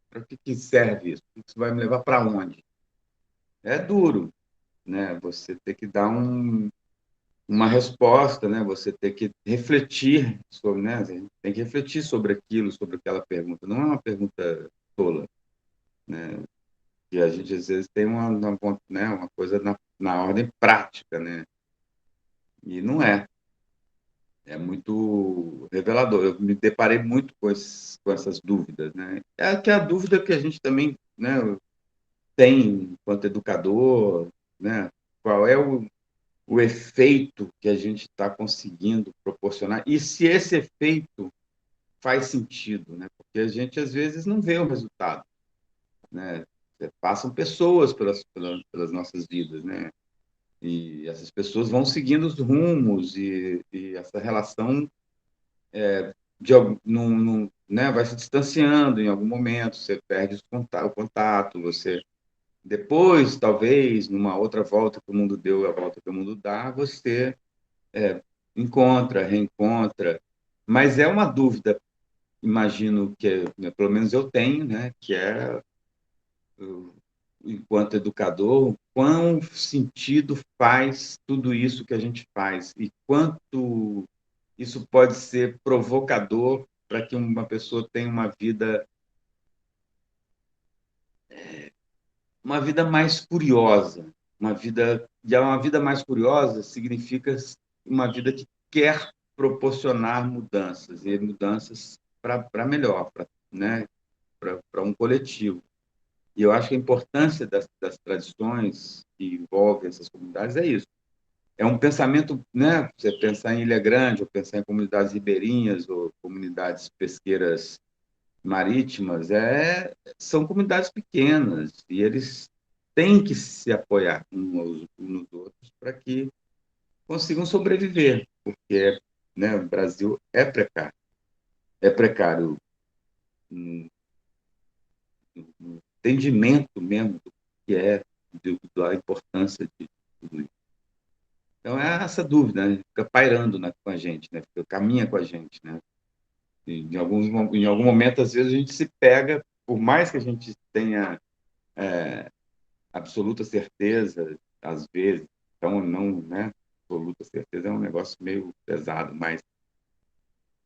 Para que serve isso? Isso vai me levar para onde? É duro, né? Você ter que dar uma resposta, né? Você ter que refletir sobre, né? Tem que refletir sobre aquilo, sobre aquela pergunta. Não é uma pergunta tola, né? E a gente às vezes tem uma coisa na ordem prática, né? E não é. É muito revelador. Eu me deparei muito com essas dúvidas, né? É a dúvida que a gente também, né, tem enquanto educador, né? Qual é o efeito que a gente está conseguindo proporcionar e se esse efeito faz sentido, né? Porque a gente às vezes não vê o resultado, né? Passam pessoas pelas nossas vidas, né? E essas pessoas vão seguindo os rumos e essa relação né, vai se distanciando em algum momento, você perde o contato, você depois, talvez, numa outra volta que o mundo deu, a volta que o mundo dá, você encontra, reencontra, mas é uma dúvida, imagino que, né, pelo menos eu tenho, né, que é, enquanto educador, quão sentido faz tudo isso que a gente faz e quanto isso pode ser provocador para que uma pessoa tenha uma vida mais curiosa, e uma vida mais curiosa significa uma vida que quer proporcionar mudanças, e mudanças para melhor, né, para um coletivo. E eu acho que a importância das tradições que envolvem essas comunidades é isso. É um pensamento, né? Você pensar em Ilha Grande, ou pensar em comunidades ribeirinhas, ou comunidades pesqueiras marítimas, são comunidades pequenas, e eles têm que se apoiar uns nos outros para que consigam sobreviver, porque, né, o Brasil é precário no entendimento mesmo do que da importância de tudo isso. Então, é essa dúvida, né? Fica pairando com a gente, né? Caminha com a gente, né? E em algum momento, às vezes, a gente se pega, por mais que a gente tenha absoluta certeza, às vezes, então, não, né? Absoluta certeza é um negócio meio pesado, mas,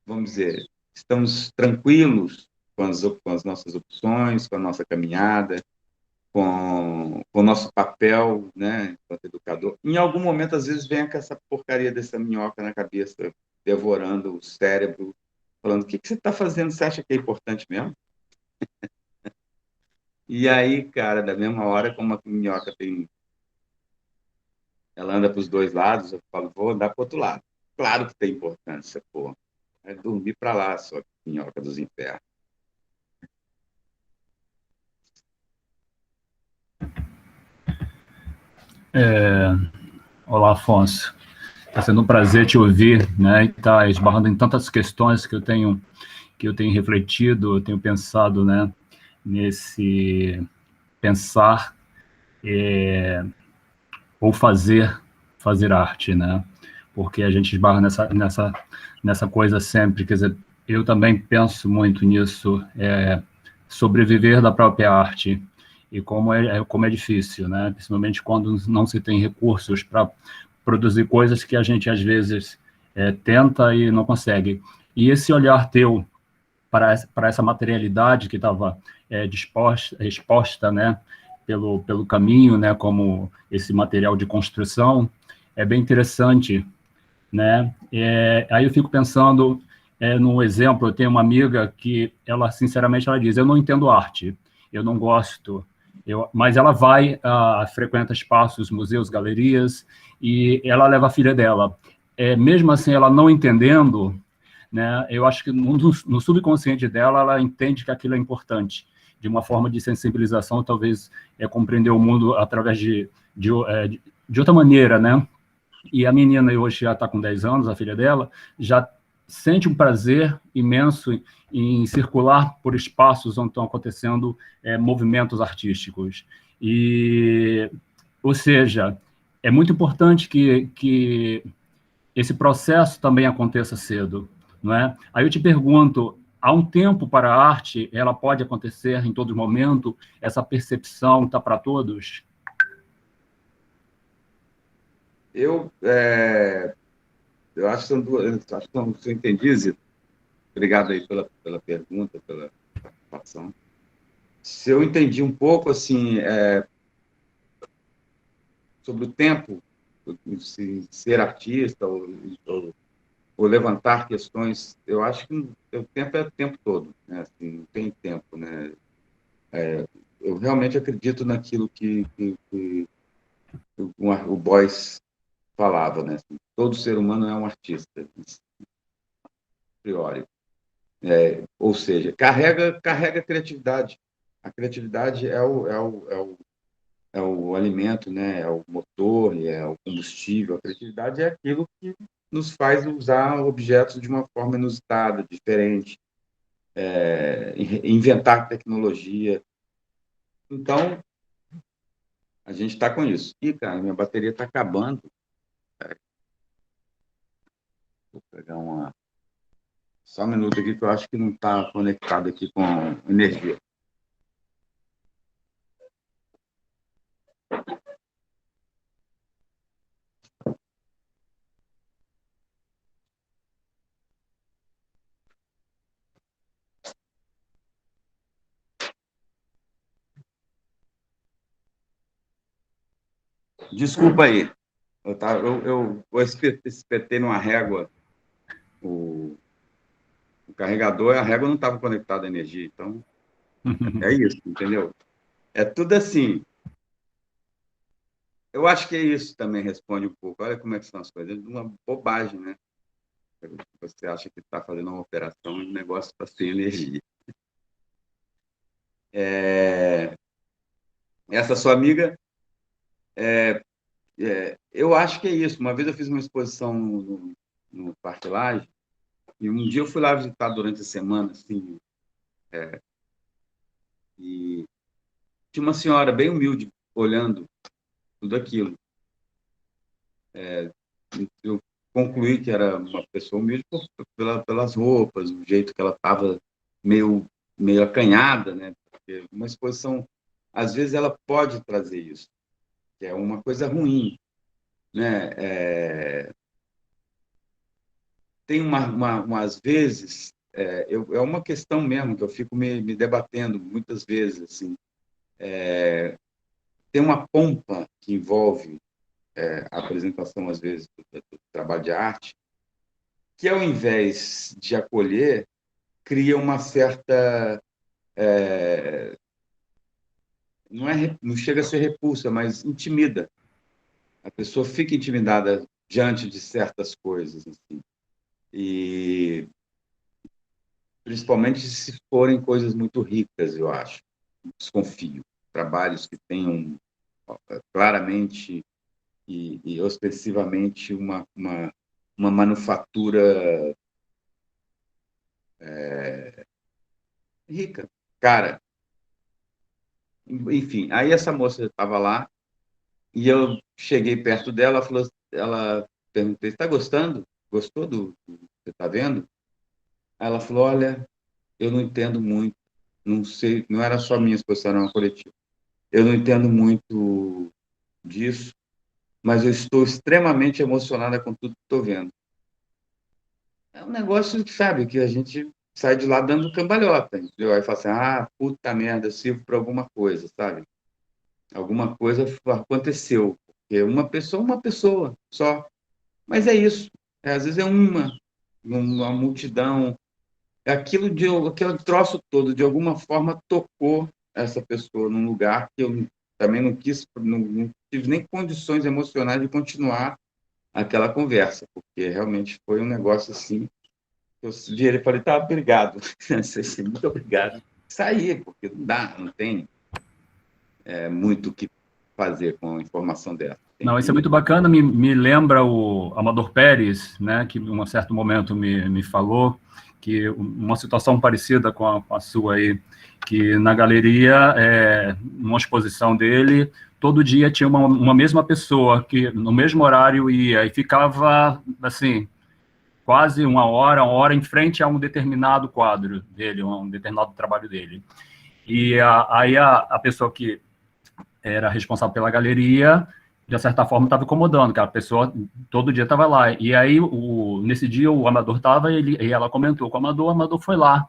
vamos dizer, estamos tranquilos com as nossas opções, com a nossa caminhada, com o nosso papel, né, enquanto educador. Em algum momento, às vezes, vem com essa porcaria dessa minhoca na cabeça, devorando o cérebro, falando, o que você está fazendo? Você acha que é importante mesmo? E aí, cara, da mesma hora, como a minhoca ela anda para os dois lados, eu falo, vou andar para o outro lado. Claro que tem importância, pô. É dormir para lá, sua minhoca dos infernos. Olá, Afonso. Está sendo um prazer te ouvir, né? E está esbarrando em tantas questões que eu tenho refletido, eu tenho pensado, né? Nesse pensar ou fazer arte, né? Porque a gente esbarra nessa coisa sempre. Quer dizer, eu também penso muito nisso, sobreviver da própria arte. E como é difícil, né? Principalmente quando não se tem recursos para produzir coisas que a gente, às vezes, tenta e não consegue. E esse olhar teu para essa materialidade que estava exposta, né, pelo caminho, né, como esse material de construção, é bem interessante, né? Aí eu fico pensando num exemplo. Eu tenho uma amiga que, ela, sinceramente, ela diz: eu não entendo arte, eu não gosto, mas ela vai, frequenta espaços, museus, galerias, e ela leva a filha dela. Mesmo assim, ela não entendendo, né, eu acho que no subconsciente dela, ela entende que aquilo é importante, de uma forma de sensibilização, talvez compreender o mundo através de outra maneira, né? E a menina hoje já está com 10 anos, a filha dela, já sente um prazer imenso em circular por espaços onde estão acontecendo movimentos artísticos. Ou seja, é muito importante que esse processo também aconteça cedo, não é? Aí eu te pergunto, há um tempo para a arte, ela pode acontecer em todo momento? Essa percepção está para todos? Eu acho que são duas, acho que se eu entendi, Zito, obrigado aí pela pergunta, pela participação. Se eu entendi um pouco, assim, sobre o tempo, se ser artista ou levantar questões, eu acho que o tempo é o tempo todo, né? Assim, não tem tempo, né? Eu realmente acredito naquilo que o Boyce falava, né? Assim, todo ser humano é um artista, a priori. Ou seja, carrega criatividade. A criatividade é o alimento, né? É o motor, é o combustível. A criatividade é aquilo que nos faz usar objetos de uma forma inusitada, diferente, inventar tecnologia. Então, a gente está com isso. E, cara, minha bateria está acabando. Vou pegar só um minuto aqui, que eu acho que não está conectado aqui com energia. Desculpa aí. Eu espetei numa régua o carregador, e a régua não estava conectada à energia. Então, é isso, entendeu? É tudo assim. Eu acho que é isso também, responde um pouco. Olha como é que são as coisas. Uma bobagem, né? Você acha que está fazendo uma operação e o negócio está sem energia. Essa sua amiga, eu acho que é isso. Uma vez eu fiz uma exposição no Parque Lage, e um dia eu fui lá visitar durante a semana, assim, e tinha uma senhora bem humilde olhando tudo aquilo. Eu concluí que era uma pessoa humilde pelas roupas, o jeito que ela estava meio acanhada, né? Porque uma exposição, às vezes, ela pode trazer isso, que é uma coisa ruim, né? Tem umas vezes, é uma questão mesmo que eu fico me debatendo muitas vezes, assim. Tem uma pompa que envolve a apresentação, às vezes, do trabalho de arte, que, ao invés de acolher, cria uma certa... não chega a ser repulsa, mas intimida. A pessoa fica intimidada diante de certas coisas, assim. E, principalmente, se forem coisas muito ricas, eu acho. Desconfio. Trabalhos que tenham claramente e ostensivamente uma manufatura rica, cara. Enfim, aí essa moça estava lá e eu cheguei perto dela, ela perguntei: está gostando? Gostou do que você está vendo? Aí ela falou: olha, eu não entendo muito, não sei, não era só minha exposição, era uma coletiva. Eu não entendo muito disso, mas eu estou extremamente emocionada com tudo que estou vendo. É um negócio, sabe, que a gente sai de lá dando cambalhota, entendeu? Aí fala assim, puta merda, eu sirvo para alguma coisa, sabe? Alguma coisa aconteceu. Porque uma pessoa só. Mas é isso. Às vezes é uma multidão. Aquele troço todo, de alguma forma, tocou essa pessoa num lugar que eu também não quis, não tive nem condições emocionais de continuar aquela conversa, porque realmente foi um negócio assim. Eu virei e falei, tá, obrigado. Muito obrigado. Saí, porque não dá, não tem muito o que fazer com a informação dessa. Não, isso é muito bacana, me lembra o Amador Pérez, né, que em um certo momento me falou que uma situação parecida com a sua aí, que na galeria, numa exposição dele, todo dia tinha uma mesma pessoa que no mesmo horário ia e ficava, assim, quase uma hora em frente a um determinado quadro dele, um determinado trabalho dele. E aí a pessoa que era responsável pela galeria, de certa forma, estava incomodando, que a pessoa todo dia estava lá. E aí, nesse dia, o Amador estava e ela comentou com o Amador foi lá,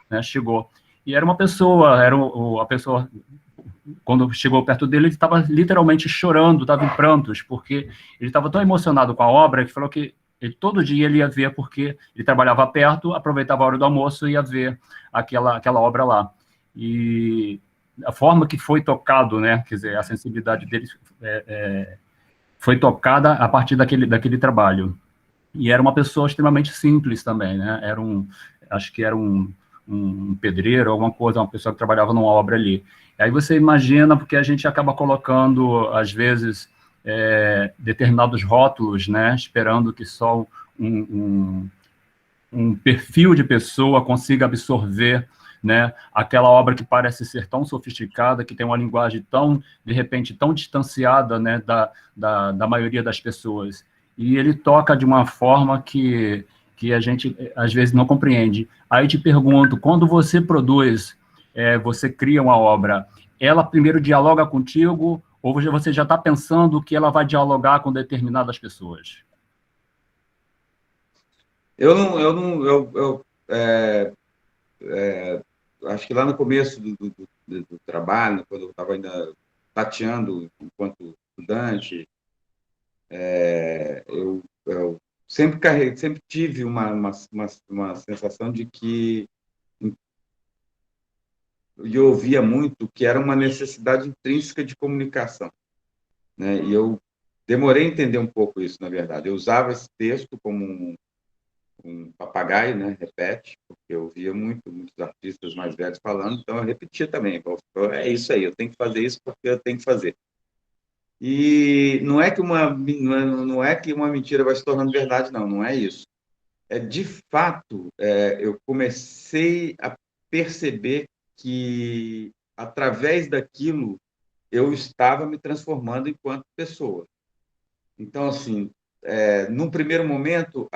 né, chegou. E era uma pessoa, a pessoa, quando chegou perto dele, ele estava literalmente chorando, estava em prantos, porque ele estava tão emocionado com a obra que falou que todo dia ele ia ver, porque ele trabalhava perto, aproveitava a hora do almoço e ia ver aquela obra lá. E a forma que foi tocado, né, quer dizer, a sensibilidade deles foi tocada a partir daquele trabalho. E era uma pessoa extremamente simples também, né, acho que era um pedreiro, alguma coisa, uma pessoa que trabalhava numa obra ali. E aí você imagina, porque a gente acaba colocando, às vezes, determinados rótulos, né, esperando que só um perfil de pessoa consiga absorver, né, aquela obra que parece ser tão sofisticada, que tem uma linguagem tão, de repente, tão distanciada, né, da maioria das pessoas. E ele toca de uma forma que a gente, às vezes, não compreende. Aí te pergunto, quando você produz, você cria uma obra, ela primeiro dialoga contigo, ou você já está pensando que ela vai dialogar com determinadas pessoas? Acho que lá no começo do trabalho, quando eu estava ainda tateando enquanto estudante, eu sempre tive uma sensação de que eu ouvia muito que era uma necessidade intrínseca de comunicação, né? E eu demorei a entender um pouco isso, na verdade. Eu usava esse texto como um papagaio, né? Repete, porque eu ouvia muitos artistas mais velhos falando, então eu repetia também. É isso aí, eu tenho que fazer isso porque eu tenho que fazer. E não é que uma mentira vai se tornando verdade, não é isso. De fato, eu comecei a perceber que, através daquilo, eu estava me transformando enquanto pessoa. Então, assim, num primeiro momento,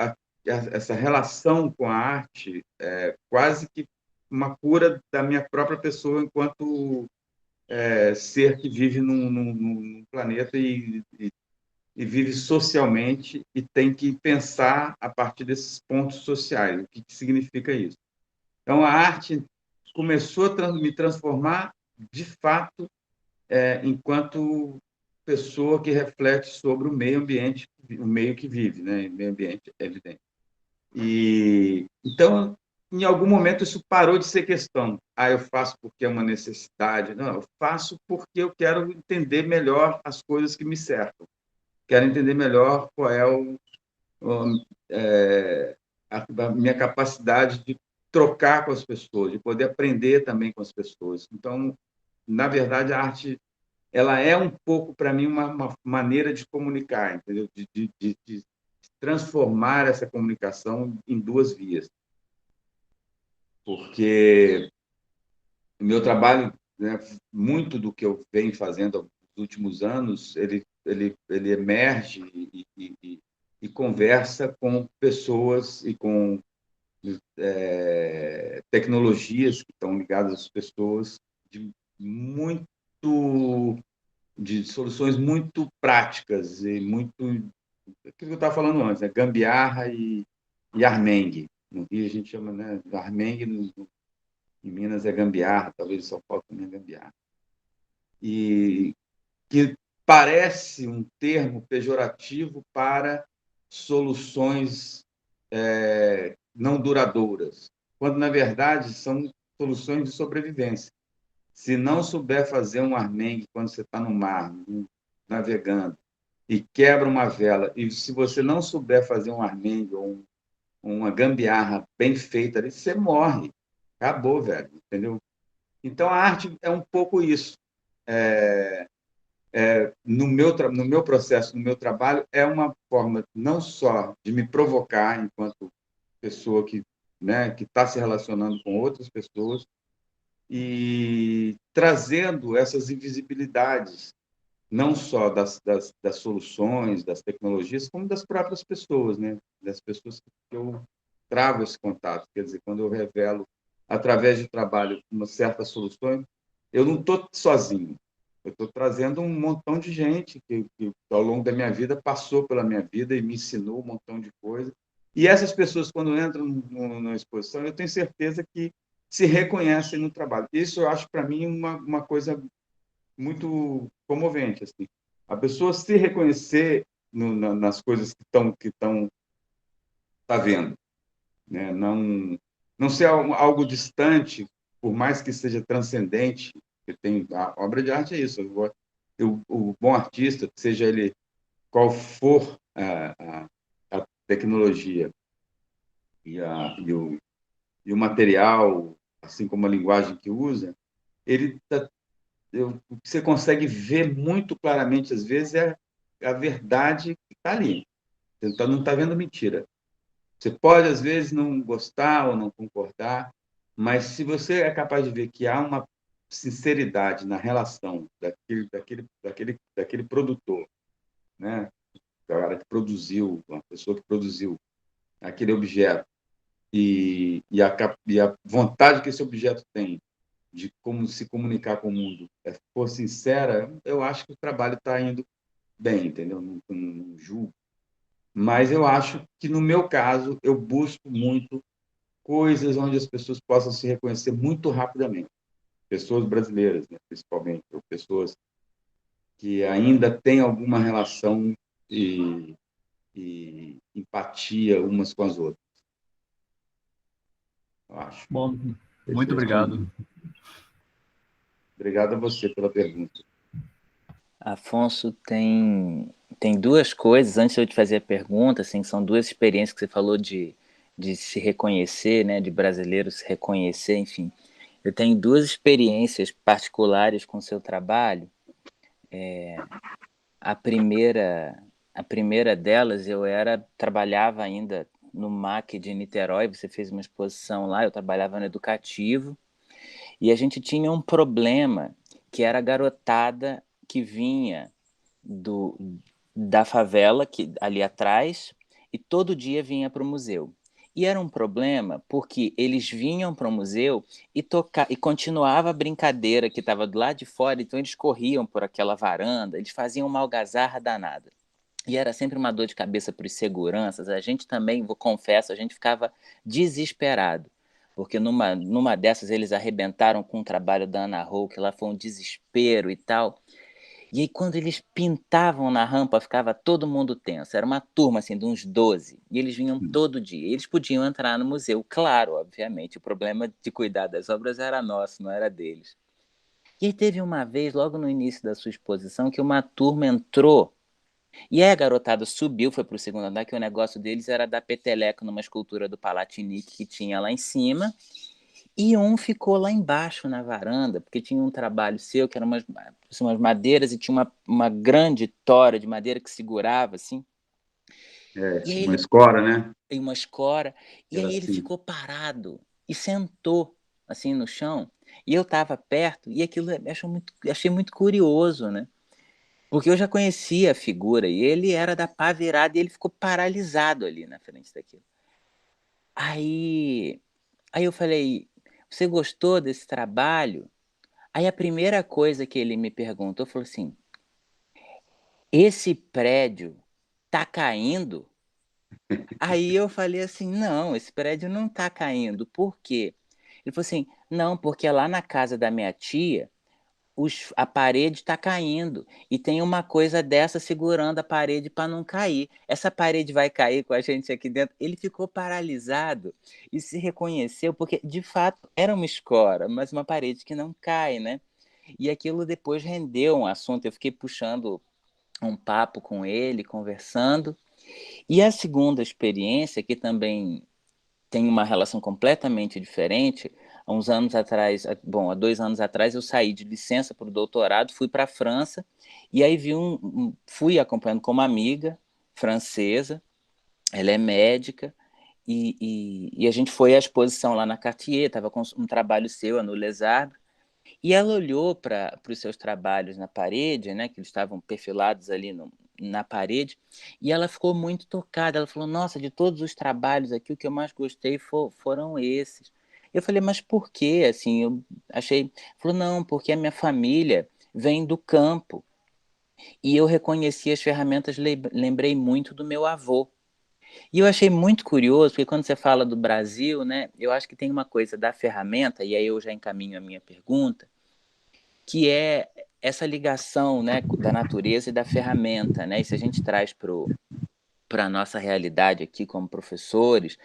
essa relação com a arte é quase que uma cura da minha própria pessoa enquanto ser que vive num planeta e vive socialmente e tem que pensar a partir desses pontos sociais. O que significa isso? Então, a arte começou a me transformar, de fato, enquanto pessoa que reflete sobre o meio ambiente, o meio que vive, né? O meio ambiente é evidente. E então, em algum momento, isso parou de ser questão. Eu faço porque é uma necessidade. Não, eu faço porque eu quero entender melhor as coisas que me cercam. Quero entender melhor qual é a minha capacidade de trocar com as pessoas, de poder aprender também com as pessoas. Então, na verdade, a arte ela é um pouco, para mim, uma maneira de comunicar, entendeu? De transformar essa comunicação em duas vias. Porque o meu trabalho, né, muito do que eu venho fazendo nos últimos anos, ele emerge e conversa com pessoas e com tecnologias que estão ligadas às pessoas de soluções muito práticas e muito aquilo que eu estava falando antes, né? Gambiarra e armengue. No Rio a gente chama, né, armengue, em Minas é gambiarra, talvez em São Paulo também é gambiarra. E que parece um termo pejorativo para soluções não duradouras, quando, na verdade, são soluções de sobrevivência. Se não souber fazer um armengue quando você está no mar, navegando, e quebra uma vela, e se você não souber fazer um armengue ou uma gambiarra bem feita ali, você morre. Acabou, velho, entendeu? Então, a arte é um pouco isso. No meu processo, no meu trabalho, é uma forma não só de me provocar enquanto pessoa que, né, que está se relacionando com outras pessoas e trazendo essas invisibilidades, não só das soluções, das tecnologias, como das próprias pessoas, né? Das pessoas que eu travo esse contato. Quer dizer, quando eu revelo, através de trabalho, uma certa solução, eu não estou sozinho. Eu estou trazendo um montão de gente que, ao longo da minha vida, passou pela minha vida e me ensinou um montão de coisa. E essas pessoas, quando entram na exposição, eu tenho certeza que se reconhecem no trabalho. Isso eu acho, para mim, uma coisa muito comovente. Assim. A pessoa se reconhecer nas coisas que tá vendo, né? Não ser algo distante, por mais que seja transcendente. Que tem a obra de arte é isso. O bom artista, seja ele qual for a tecnologia e o material, assim como a linguagem que usa, ele o que você consegue ver muito claramente, às vezes, é a verdade que está ali. Você não está vendo mentira. Você pode, às vezes, não gostar ou não concordar, mas se você é capaz de ver que há uma sinceridade na relação daquele produtor, né? O cara que produziu, uma pessoa que produziu aquele objeto, e a vontade que esse objeto tem de como se comunicar com o mundo for sincera, eu acho que o trabalho está indo bem, entendeu? Não julgo. Mas eu acho que, no meu caso, eu busco muito coisas onde as pessoas possam se reconhecer muito rapidamente. Pessoas brasileiras, né, principalmente, ou pessoas que ainda têm alguma relação e empatia umas com as outras, eu acho. Bom, muito Esse é obrigado. Obrigado a você pela pergunta. Afonso, tem duas coisas, antes de eu te fazer a pergunta, assim, são duas experiências que você falou de se reconhecer, né, de brasileiro se reconhecer, enfim. Eu tenho duas experiências particulares com o seu trabalho. A primeira delas, trabalhava ainda no MAC de Niterói, você fez uma exposição lá, eu trabalhava no educativo, e a gente tinha um problema, que era a garotada que vinha da favela ali atrás e todo dia vinha para o museu. E era um problema porque eles vinham para o museu e continuava a brincadeira que estava do lado de fora, então eles corriam por aquela varanda, eles faziam uma algazarra danada. E era sempre uma dor de cabeça para os seguranças. A gente também, confesso, a gente ficava desesperado. Porque numa dessas eles arrebentaram com o trabalho da Ana Rou, que lá foi um desespero e tal. E aí, quando eles pintavam na rampa, ficava todo mundo tenso. Era uma turma, assim, de uns 12. E eles vinham todo dia. Eles podiam entrar no museu, claro, obviamente. O problema de cuidar das obras era nosso, não era deles. E aí teve uma vez, logo no início da sua exposição, que uma turma entrou. E aí a garotada subiu, foi para o segundo andar, que o negócio deles era dar peteleco numa escultura do Palatinique que tinha lá em cima. E um ficou lá embaixo na varanda, porque tinha um trabalho seu, que eram umas madeiras, e tinha uma grande tora de madeira que segurava, assim. E aí Uma escora, né? uma escora. E Era aí ele assim. ficou parado e sentou, assim, no chão. E eu estava perto, e aquilo eu achei muito curioso, né? Porque eu já conhecia a figura, e ele era da pá virada, e ele ficou paralisado ali na frente daquilo. Aí eu falei, você gostou desse trabalho? Aí a primeira coisa que ele me perguntou foi assim: esse prédio tá caindo? Aí eu falei assim, não, esse prédio não está caindo. Por quê? Ele falou assim, não, porque lá na casa da minha tia, a parede está caindo e tem uma coisa dessa segurando a parede para não cair. Essa parede vai cair com a gente aqui dentro. Ele ficou paralisado e se reconheceu, porque de fato era uma escora, mas uma parede que não cai, né? E aquilo depois rendeu um assunto. Eu fiquei puxando um papo com ele, conversando. E a segunda experiência, que também tem uma relação completamente diferente. Há uns anos atrás, bom, há 2 anos atrás, eu saí de licença para o doutorado, fui para a França, e aí fui acompanhando com uma amiga francesa, ela é médica, e a gente foi à exposição lá na Cartier, estava com um trabalho seu, a no Les Arbres, e ela olhou para os seus trabalhos na parede, né, que eles estavam perfilados ali na parede, e ela ficou muito tocada. Ela falou, nossa, de todos os trabalhos aqui, o que eu mais gostei foram esses. Eu falei, mas por quê? Assim, eu achei... Falou, não, porque a minha família vem do campo, e eu reconheci as ferramentas, lembrei muito do meu avô. E eu achei muito curioso, porque quando você fala do Brasil, né, eu acho que tem uma coisa da ferramenta, e aí eu já encaminho a minha pergunta, que é essa ligação, né, da natureza e da ferramenta, né? E se a gente traz para a nossa realidade aqui como professores,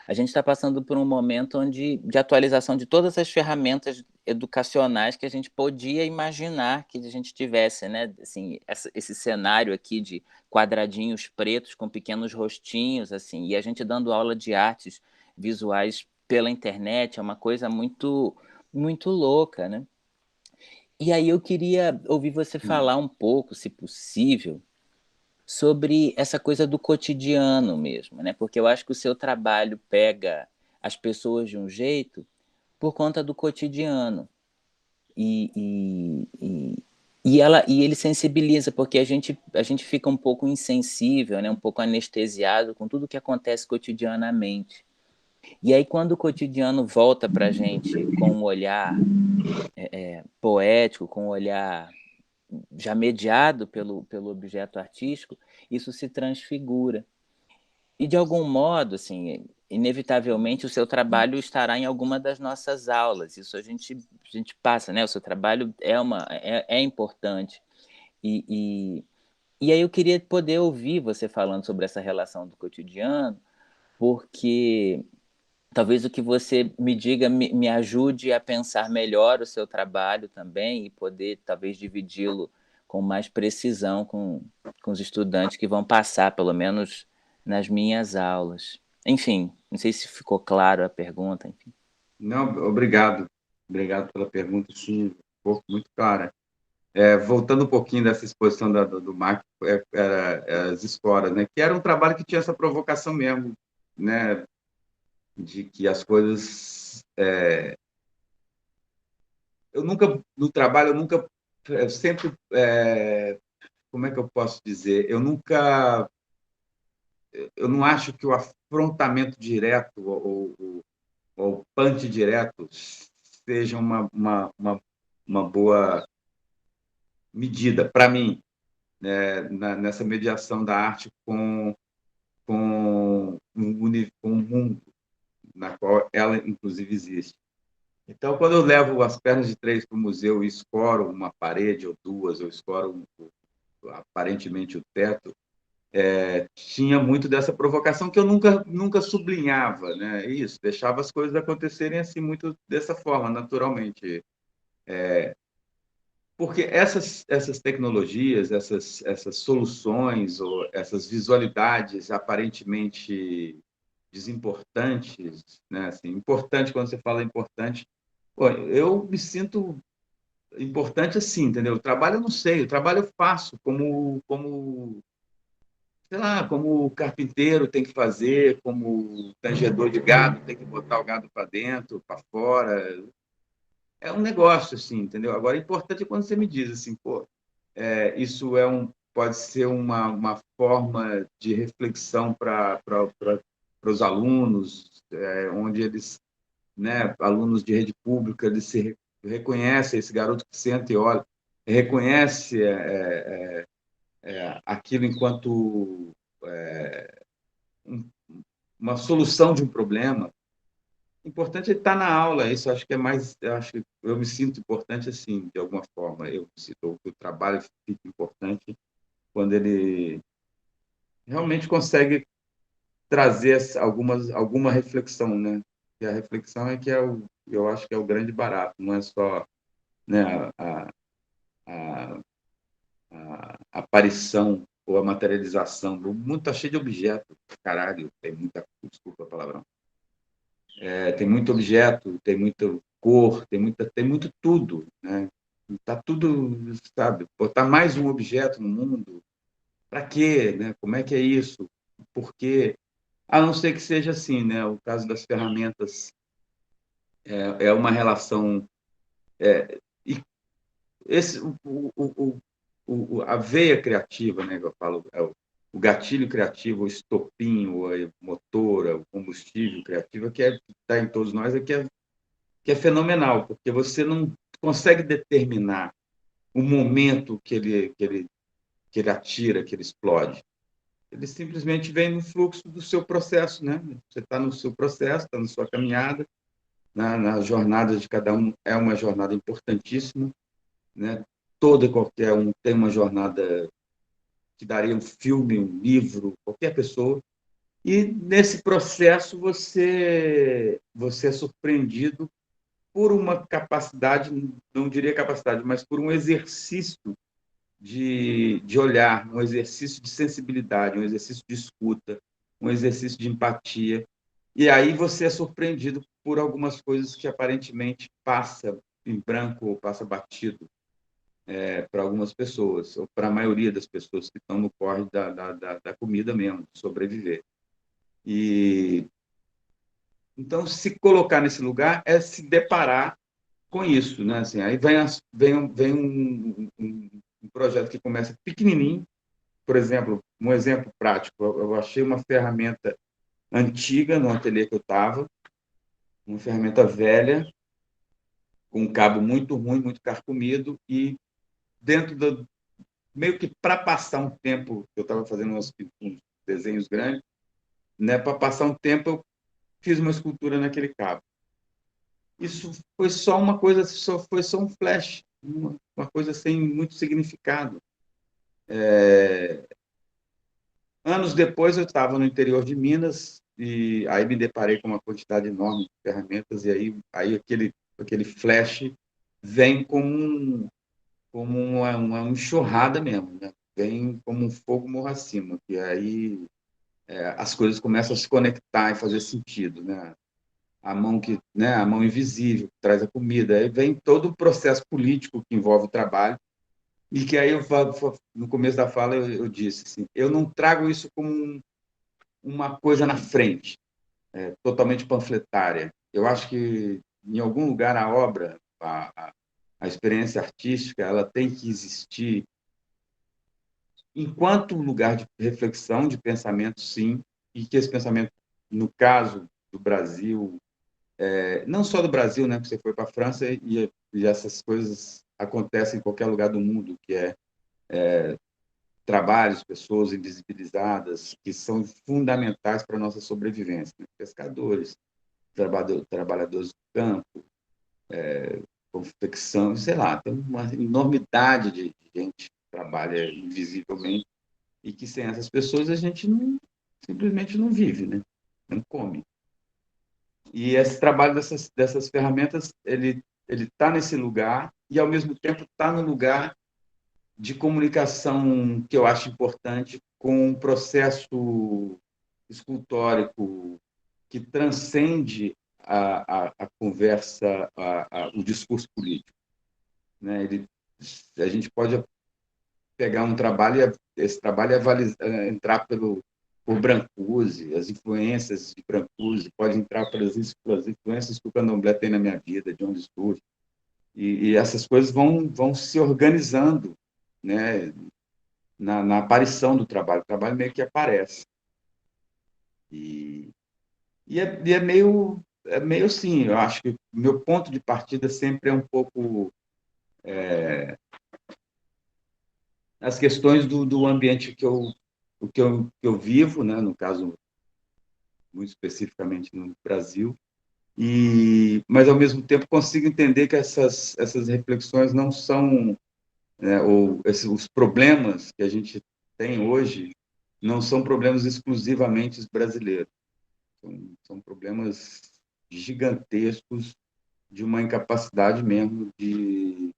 a gente está passando por um momento de atualização de todas as ferramentas educacionais que a gente podia imaginar que a gente tivesse, né? Assim, esse cenário aqui de quadradinhos pretos com pequenos rostinhos, assim, e a gente dando aula de artes visuais pela internet, é uma coisa muito, muito louca, né? E aí eu queria ouvir você falar um pouco, se possível, sobre essa coisa do cotidiano mesmo, né? Porque eu acho que o seu trabalho pega as pessoas de um jeito por conta do cotidiano. E, e, e, e ele sensibiliza, porque a gente fica um pouco insensível, né? Um pouco anestesiado com tudo que acontece cotidianamente. E aí, quando o cotidiano volta para a gente com um olhar poético, com um olhar já mediado pelo objeto artístico, isso se transfigura. E, de algum modo, assim, inevitavelmente, o seu trabalho estará em alguma das nossas aulas. Isso a gente passa, né? O seu trabalho é importante. E, e, e aí eu queria poder ouvir você falando sobre essa relação do cotidiano, porque talvez o que você me diga me ajude a pensar melhor o seu trabalho também e poder talvez dividi-lo com mais precisão com os estudantes que vão passar, pelo menos nas minhas aulas. Enfim, não sei se ficou claro a pergunta. Enfim. Não, obrigado. Obrigado pela pergunta, sim, muito clara. Voltando um pouquinho dessa exposição do Marx, era as escolas, né? Que era um trabalho que tinha essa provocação mesmo, né? De que as coisas... no trabalho, eu sempre... como é que eu posso dizer? Eu não acho que o afrontamento direto ou o punch direto seja uma boa medida para mim, né, nessa mediação da arte com o mundo na qual ela, inclusive, existe. Então, quando eu levo as pernas de três para o museu e escoro uma parede ou duas, ou escoro aparentemente o teto, tinha muito dessa provocação que eu nunca sublinhava, né? Isso, deixava as coisas acontecerem assim, muito dessa forma, naturalmente. Porque essas tecnologias, essas soluções, ou essas visualidades aparentemente desimportantes, né? Assim, importante, quando você fala importante, pô, eu me sinto importante assim, entendeu? O trabalho eu não sei, o trabalho eu faço sei lá, como o carpinteiro tem que fazer, como o tangedor de gado tem que botar o gado para dentro, para fora. É um negócio, assim, entendeu? Agora, é importante quando você me diz assim, pô, isso pode ser uma forma de reflexão para os alunos, onde eles, né, alunos de rede pública, eles se reconhecem, esse garoto que senta e olha, reconhece aquilo enquanto uma solução de um problema, o importante é estar na aula. Isso acho que é mais, eu me sinto importante assim, de alguma forma. Eu sinto que o trabalho fica importante quando ele realmente consegue trazer alguma reflexão, né? E a reflexão é que eu acho que é o grande barato, não é só, né, a, a aparição ou a materialização. O mundo está cheio de objetos, caralho, tem muita, desculpa a palavrão. Tem muito objeto, tem muita cor, tem muito tudo, né? Tá tudo, sabe? Botar mais um objeto no mundo, para quê, né? Como é que é isso? Por quê? A não ser que seja assim, né? O caso das ferramentas é uma relação. E a veia criativa, né? Que eu falo, o gatilho criativo, o estopim, o motor, o combustível criativo, que está em todos nós, que é fenomenal, porque você não consegue determinar o momento que ele atira, que ele explode. Ele simplesmente vem no fluxo do seu processo, né? Você está no seu processo, está na sua caminhada, na jornada de cada um, é uma jornada importantíssima, né? Todo e qualquer um tem uma jornada que daria um filme, um livro, qualquer pessoa. E nesse processo você é surpreendido por uma capacidade, não diria capacidade, mas por um exercício de olhar, um exercício de sensibilidade, um exercício de escuta, um exercício de empatia. E aí você é surpreendido por algumas coisas que aparentemente passa em branco ou passa batido para algumas pessoas, ou para a maioria das pessoas que estão no corre da comida mesmo, de sobreviver. E então, se colocar nesse lugar é se deparar com isso, né? Assim, aí vem um projeto que começa pequenininho. Por exemplo, um exemplo prático, eu achei uma ferramenta antiga no ateliê que eu estava, uma ferramenta velha, com um cabo muito ruim, muito carcomido, e dentro do... meio que para passar um tempo, eu estava fazendo uns desenhos grandes, né? Para passar um tempo, eu fiz uma escultura naquele cabo. Isso foi só uma coisa, foi só um flash, uma coisa sem muito significado. Anos depois, eu estava no interior de Minas e aí me deparei com uma quantidade enorme de ferramentas e aí aquele flash vem como uma enxurrada mesmo, né? Vem como um fogo morro acima, que aí as coisas começam a se conectar e fazer sentido, né? A mão né, a mão invisível que traz a comida, aí vem todo o processo político que envolve o trabalho e que aí no começo da fala eu disse assim, eu não trago isso como uma coisa na frente, totalmente panfletária. Eu acho que em algum lugar a obra, a experiência artística, ela tem que existir enquanto lugar de reflexão, de pensamento, sim, e que esse pensamento, no caso do Brasil, não só do Brasil, né? Porque você foi para a França e essas coisas acontecem em qualquer lugar do mundo, que trabalhos, pessoas invisibilizadas, que são fundamentais para a nossa sobrevivência. Né? Pescadores, trabalhadores do campo, confecção, sei lá, tem uma enormidade de gente que trabalha invisivelmente e que sem essas pessoas a gente simplesmente não vive, né? Não come. E esse trabalho dessas ferramentas, ele está nesse lugar e, ao mesmo tempo, está no lugar de comunicação que eu acho importante com um processo escultórico que transcende a conversa, o discurso político. Né? A gente pode pegar um trabalho e esse trabalho entrar por Brancusi, as influências de Brancusi, pode entrar pelas influências que o candomblé tem na minha vida, de onde surge. E essas coisas vão se organizando, né, na aparição do trabalho. O trabalho meio que aparece. E é meio assim, eu acho que o meu ponto de partida sempre é um pouco as questões do ambiente que eu vivo, né, no caso muito especificamente no Brasil, mas, ao mesmo tempo, consigo entender que essas reflexões não são, né, os problemas que a gente tem hoje não são problemas exclusivamente brasileiros, são problemas gigantescos de uma incapacidade mesmo de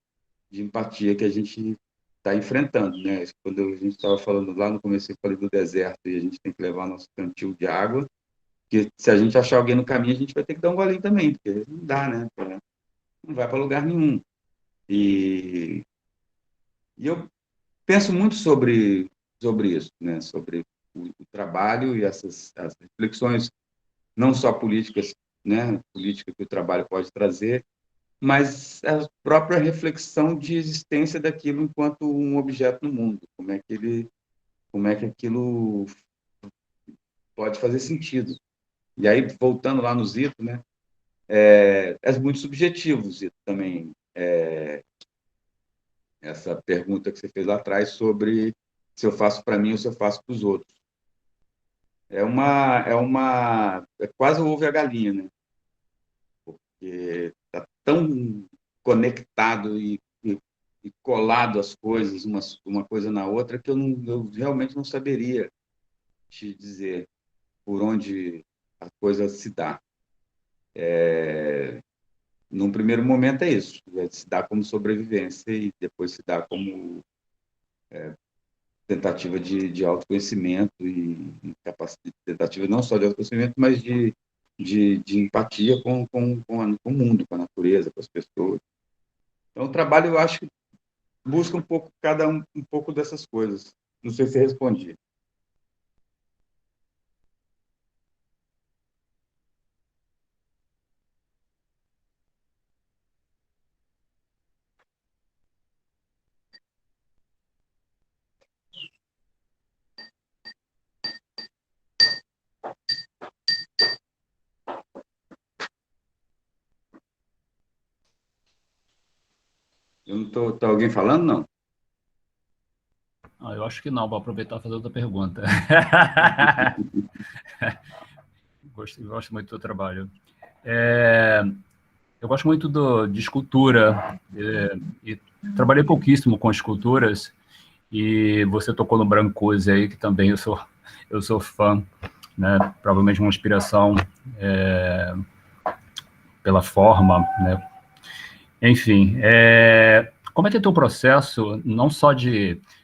empatia que a gente está enfrentando, né? Quando a gente estava falando lá no começo, eu falei do deserto e a gente tem que levar nosso cantil de água, porque se a gente achar alguém no caminho, a gente vai ter que dar um golinho também, porque não dá, né? Não vai para lugar nenhum. E eu penso muito sobre isso, né? Sobre o trabalho e as reflexões, não só políticas, né? Política que o trabalho pode trazer, mas a própria reflexão de existência daquilo enquanto um objeto no mundo, como é que aquilo pode fazer sentido. E aí, voltando lá no Zito, né? É muito subjetivo, Zito, também, essa pergunta que você fez lá atrás sobre se eu faço para mim ou se eu faço para os outros. É quase o ovo e a galinha, né? Porque está tão conectado e colado as coisas, uma coisa na outra, que eu realmente não saberia te dizer por onde a coisa se dá. Num primeiro momento é isso, se dá como sobrevivência e depois se dá como tentativa de autoconhecimento e capacidade, tentativa não só de autoconhecimento, mas de empatia com o mundo, com a natureza, com as pessoas. Então, o trabalho, eu acho que busca um pouco, cada um pouco dessas coisas. Não sei se respondi. Eu não tô, tá alguém falando, não? Eu acho que não, vou aproveitar e fazer outra pergunta. Gosto muito do teu trabalho. Eu gosto muito de escultura, e trabalhei pouquíssimo com esculturas, e você tocou no Brancusi aí, que também eu sou fã, né? Provavelmente uma inspiração pela forma, né? Enfim, como é que é o teu processo, não só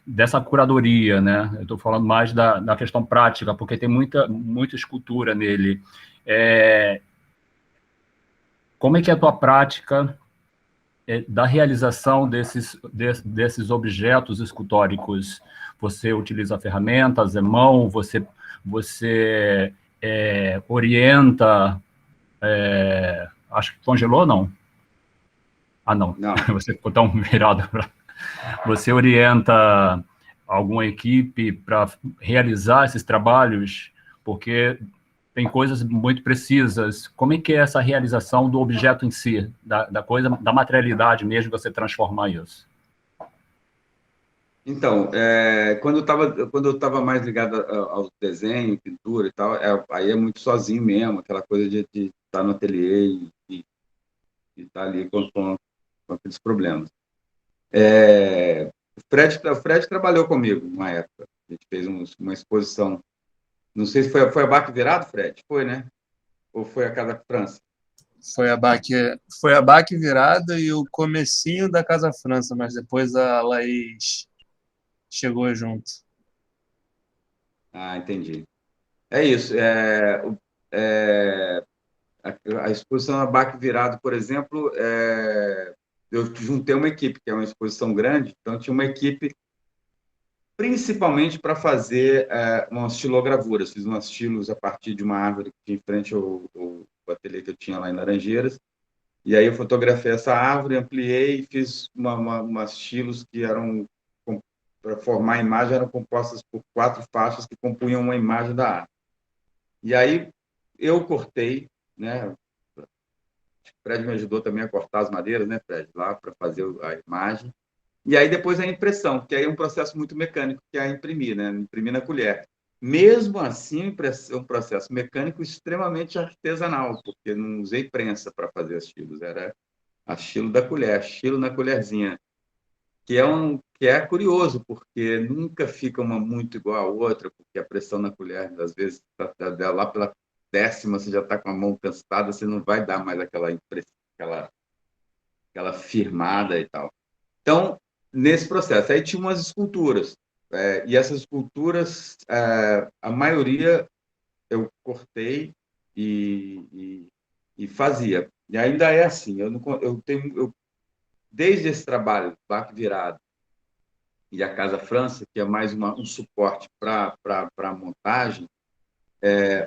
dessa curadoria, né? Eu estou falando mais da questão prática, porque tem muita escultura nele. Como é que é a tua prática da realização desses objetos escultóricos? Você utiliza ferramentas, mão, você orienta... acho que congelou, não? Ah, não. Você ficou tão virado. Você orienta alguma equipe para realizar esses trabalhos? Porque tem coisas muito precisas. Como é que é essa realização do objeto em si, da coisa, da materialidade mesmo, você transformar isso? Então, quando eu estava mais ligado ao desenho, pintura e tal, aí é muito sozinho mesmo, aquela coisa de estar no ateliê e estar ali com aqueles problemas. O Fred trabalhou comigo uma época. A gente fez uma exposição. Não sei se foi a Baque Virado, Fred? Foi, né? Ou foi a Casa França? Foi a Baque Virada e o comecinho da Casa França, mas depois a Laís chegou junto. Ah, entendi. É isso. A exposição da Baque Virado, por exemplo, eu juntei uma equipe, que é uma exposição grande, então tinha uma equipe principalmente para fazer umas estilogravuras. Fiz umas estilos a partir de uma árvore que tinha em frente ao ateliê que eu tinha lá em Laranjeiras. E aí eu fotografei essa árvore, ampliei e fiz umas estilos que eram, para formar a imagem, eram compostas por 4 faixas que compunham uma imagem da árvore. E aí eu cortei, né? O Fred me ajudou também a cortar as madeiras, né, Fred, lá para fazer a imagem. E aí depois a impressão, que aí é um processo muito mecânico, que é imprimir, né? Imprimir na colher. Mesmo assim, é um processo mecânico extremamente artesanal, porque não usei prensa para fazer as chilos, era a chilo da colher, chilo na colherzinha, que é curioso, porque nunca fica uma muito igual à outra, porque a pressão na colher, às vezes, lá pela 10ª, você já está com a mão cansada, você não vai dar mais aquela firmada e tal. Então, nesse processo, aí tinha umas esculturas, e essas esculturas, a maioria eu cortei e fazia. E ainda é assim, desde esse trabalho, Baque Virado e a Casa França, que é mais um suporte para a montagem,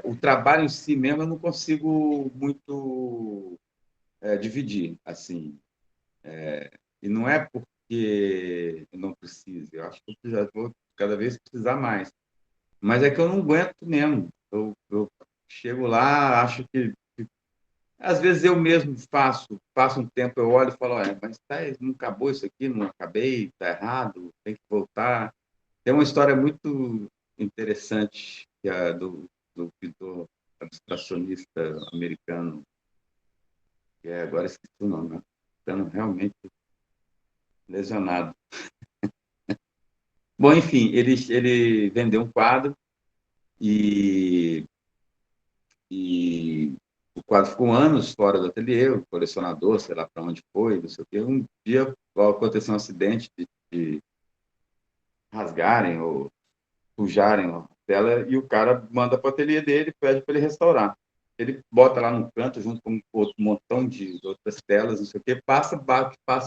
o trabalho em si mesmo eu não consigo muito dividir, assim. E não é porque eu não preciso, eu acho que eu já vou cada vez precisar mais. Mas é que eu não aguento mesmo. Eu chego lá, acho que às vezes eu mesmo passo um tempo, eu olho e falo, mas não acabou isso aqui, não acabei, está errado, tem que voltar. Tem uma história muito interessante que é do pintor abstracionista americano, que agora esqueci o nome, né? Ficando realmente lesionado. Bom, enfim, ele vendeu um quadro e o quadro ficou anos fora do ateliê, o colecionador, sei lá para onde foi, não sei o quê. Um dia aconteceu um acidente de rasgarem ou sujarem a tela e o cara manda para o ateliê dele e pede para ele restaurar. Ele bota lá no canto, junto com outro montão de outras telas, não sei o quê, passa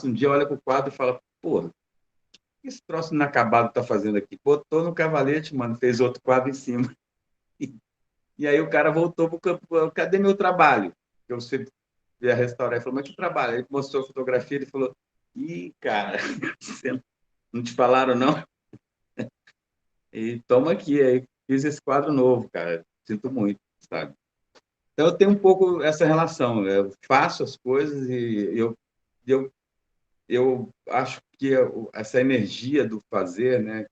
um dia, olha para o quadro e fala, porra, o que esse troço inacabado está fazendo aqui? Botou no cavalete, mano, fez outro quadro em cima. E aí o cara voltou para o campo, cadê meu trabalho? Eu sempre ia restaurar, ele falou, mas que trabalho? Ele mostrou a fotografia, ele falou, cara, não te falaram não? E toma aqui, aí fiz esse quadro novo, cara, sinto muito, sabe? Então eu tenho um pouco essa relação, eu faço as coisas e eu, eu acho que essa energia do fazer, né,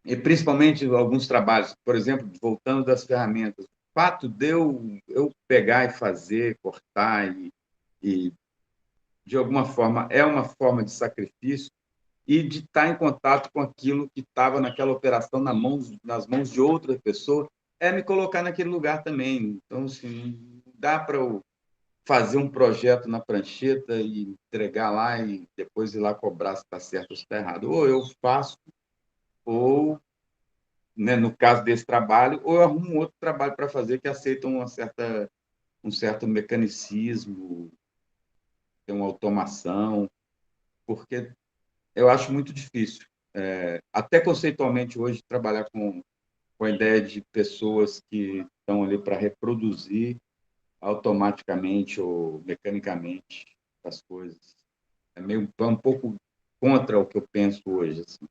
e principalmente alguns trabalhos, por exemplo, voltando das ferramentas, o fato de eu pegar e fazer, cortar e de alguma forma é uma forma de sacrifício e de estar em contato com aquilo que estava naquela operação nas mãos de outra pessoa, me colocar naquele lugar também. Então, assim, não dá para eu fazer um projeto na prancheta e entregar lá e depois ir lá cobrar se está certo ou se está errado. Ou eu faço, ou né, no caso desse trabalho, ou eu arrumo um outro trabalho para fazer que aceita um certo mecanicismo, tem uma automação, porque eu acho muito difícil. Até conceitualmente, hoje, trabalhar com a ideia de pessoas que estão ali para reproduzir automaticamente ou mecanicamente as coisas. É um pouco contra o que eu penso hoje, assim,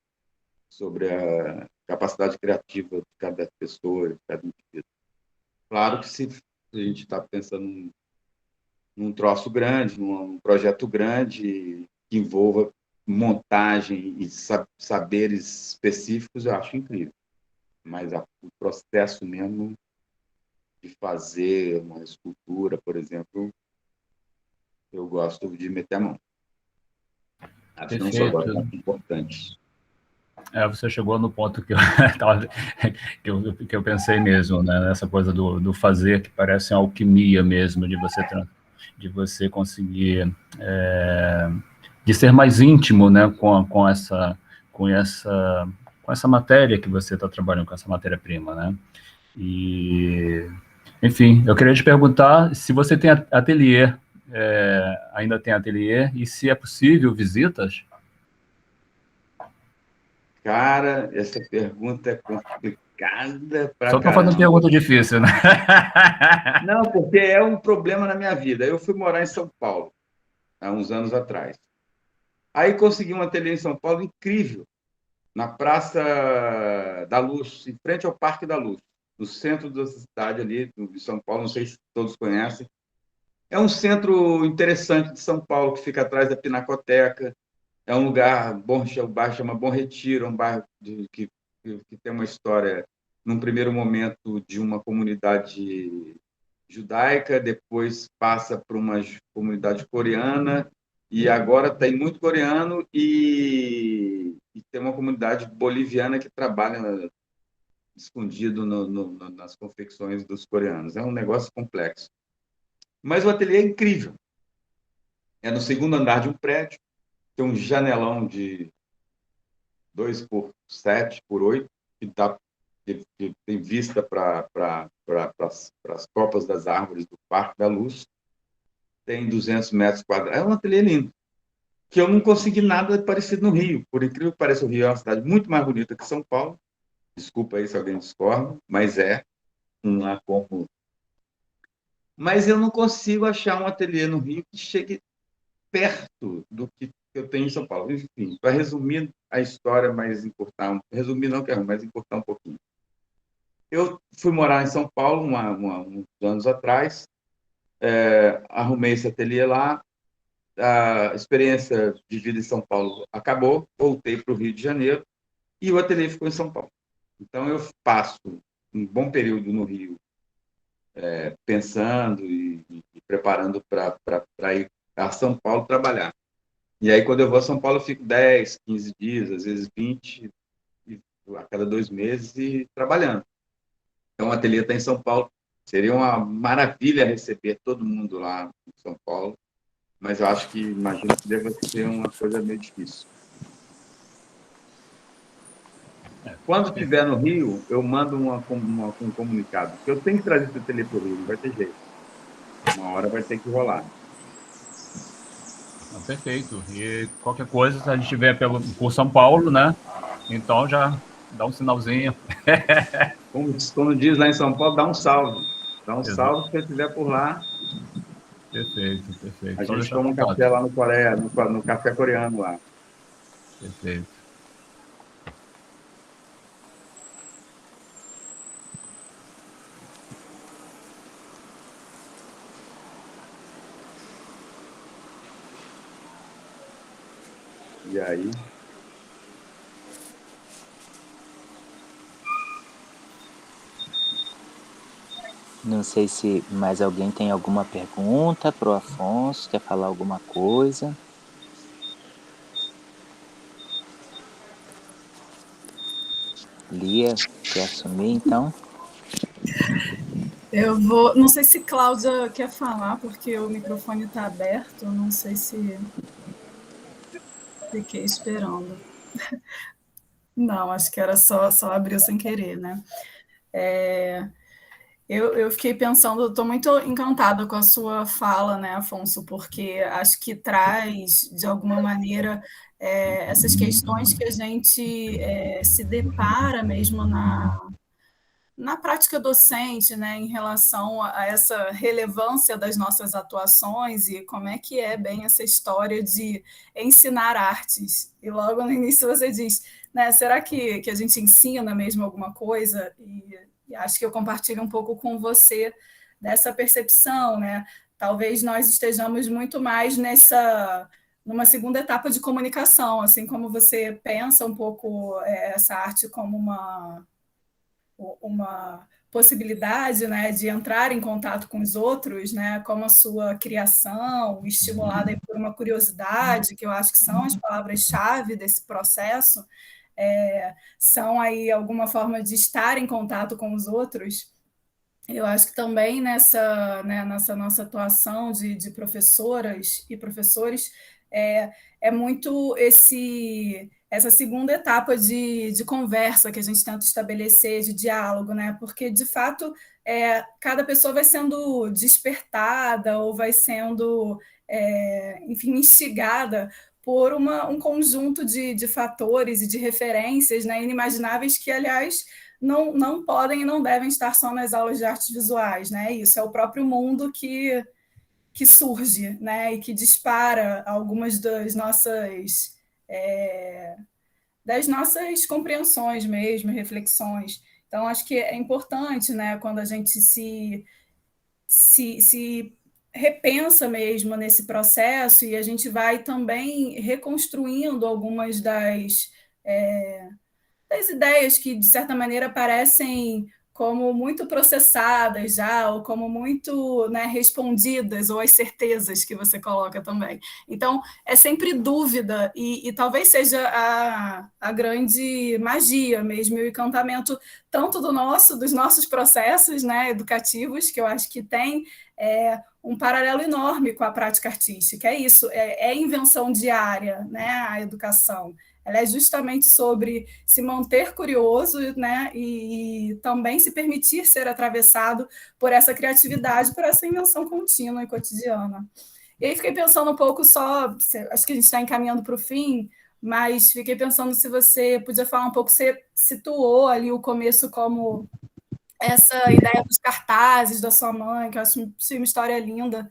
sobre a capacidade criativa de cada pessoa, de cada indivíduo. Claro que se a gente está pensando num troço grande, num projeto grande, que envolva montagem e saberes específicos, eu acho incrível. Mas o processo mesmo de fazer uma escultura, por exemplo, eu gosto de meter a mão. Acho que não só gosto, é importante. Você chegou no ponto que que eu pensei mesmo, né? Nessa coisa do fazer, que parece uma alquimia mesmo, de você conseguir de ser mais íntimo, né, com essa matéria que você está trabalhando, com essa matéria-prima, né? E, enfim, eu queria te perguntar se você tem ateliê, ainda tem ateliê, e se é possível visitas? Cara, essa pergunta é complicada pra Só estou fazendo pergunta difícil, né? Não, porque é um problema na minha vida. Eu fui morar em São Paulo, há uns anos atrás. Aí consegui um ateliê em São Paulo incrível, na Praça da Luz, em frente ao Parque da Luz, no centro da cidade ali, de São Paulo, não sei se todos conhecem. É um centro interessante de São Paulo, que fica atrás da Pinacoteca. É um lugar bom, o bairro chama Bom Retiro, é um bairro que que tem uma história, num primeiro momento, de uma comunidade judaica, depois passa para uma comunidade coreana, e agora tem muito coreano e tem uma comunidade boliviana que trabalha escondido nas confecções dos coreanos. É um negócio complexo. Mas o ateliê é incrível. É no segundo andar de um prédio, tem um janelão de 2 por 7 por 8, que tem vista para as copas das árvores do Parque da Luz. Tem 200 metros quadrados. É um ateliê lindo. Que eu não consegui nada parecido no Rio. Por incrível que pareça, o Rio é uma cidade muito mais bonita que São Paulo. Desculpa aí se alguém discorda, mas é. Não há como. Mas eu não consigo achar um ateliê no Rio que chegue perto do que eu tenho em São Paulo. Enfim, para resumir a história, mas encurtar, resumir não quero, mas encurtar um pouquinho. Eu fui morar em São Paulo uns anos atrás, arrumei esse ateliê lá, a experiência de vida em São Paulo acabou, voltei para o Rio de Janeiro e o ateliê ficou em São Paulo. Então, eu passo um bom período no Rio, pensando e preparando para ir a São Paulo trabalhar. E aí, quando eu vou a São Paulo, eu fico 10, 15 dias, às vezes 20, a cada 2 meses, e trabalhando. Então, o ateliê está em São Paulo. Seria uma maravilha receber todo mundo lá em São Paulo, mas eu acho que, imagino que deva ser uma coisa meio difícil. Quando estiver no Rio, eu mando um comunicado. Eu tenho que trazer esse ateliê para o Rio, não vai ter jeito. Uma hora vai ter que rolar. Perfeito. E qualquer coisa, se a gente estiver por São Paulo, né? Então já dá um sinalzinho. Como diz lá em São Paulo, dá um salve. Dá um salve se eu estiver por lá. Perfeito. A gente toma um café lá no Coreia, no café coreano lá. Perfeito. E aí? Não sei se mais alguém tem alguma pergunta para o Afonso, quer falar alguma coisa. Lia, quer assumir, então? Eu vou. Não sei se Cláudia quer falar, porque o microfone está aberto. Não sei se. Fiquei esperando. Não, acho que era só abriu sem querer, né? Eu fiquei pensando, estou muito encantada com a sua fala, né, Afonso, porque acho que traz, de alguma maneira, essas questões que a gente se depara mesmo na prática docente, né, em relação a essa relevância das nossas atuações e como é que é bem essa história de ensinar artes. E logo no início você diz, né, será que a gente ensina mesmo alguma coisa? E acho que eu compartilho um pouco com você dessa percepção, né? Talvez nós estejamos muito mais numa segunda etapa de comunicação, assim como você pensa um pouco essa arte como uma possibilidade, né, de entrar em contato com os outros, né, como a sua criação, estimulada por uma curiosidade, que eu acho que são as palavras-chave desse processo, são aí alguma forma de estar em contato com os outros. Eu acho que também nessa nossa atuação de professoras e professores é muito essa segunda etapa de conversa que a gente tenta estabelecer, de diálogo, né? Porque, de fato, cada pessoa vai sendo despertada ou vai sendo, enfim, instigada por um conjunto de fatores e de referências, né, inimagináveis que, aliás, não podem e não devem estar só nas aulas de artes visuais, né? Isso é o próprio mundo que surge, né? E que dispara algumas das nossas compreensões mesmo, reflexões. Então, acho que é importante, né, quando a gente se repensa mesmo nesse processo e a gente vai também reconstruindo algumas das das ideias que, de certa maneira, parecem como muito processadas já, ou como muito, né, respondidas, ou as certezas que você coloca também. Então, é sempre dúvida, e talvez seja a grande magia mesmo, e o encantamento tanto dos nossos processos, né, educativos, que eu acho que tem um paralelo enorme com a prática artística. É isso, é invenção diária, né, a educação. Ela é justamente sobre se manter curioso, né, e também se permitir ser atravessado por essa criatividade, por essa invenção contínua e cotidiana. E aí fiquei pensando um pouco só, acho que a gente está encaminhando para o fim, mas fiquei pensando se você podia falar um pouco, você situou ali o começo como essa ideia dos cartazes da sua mãe, que eu acho uma história linda,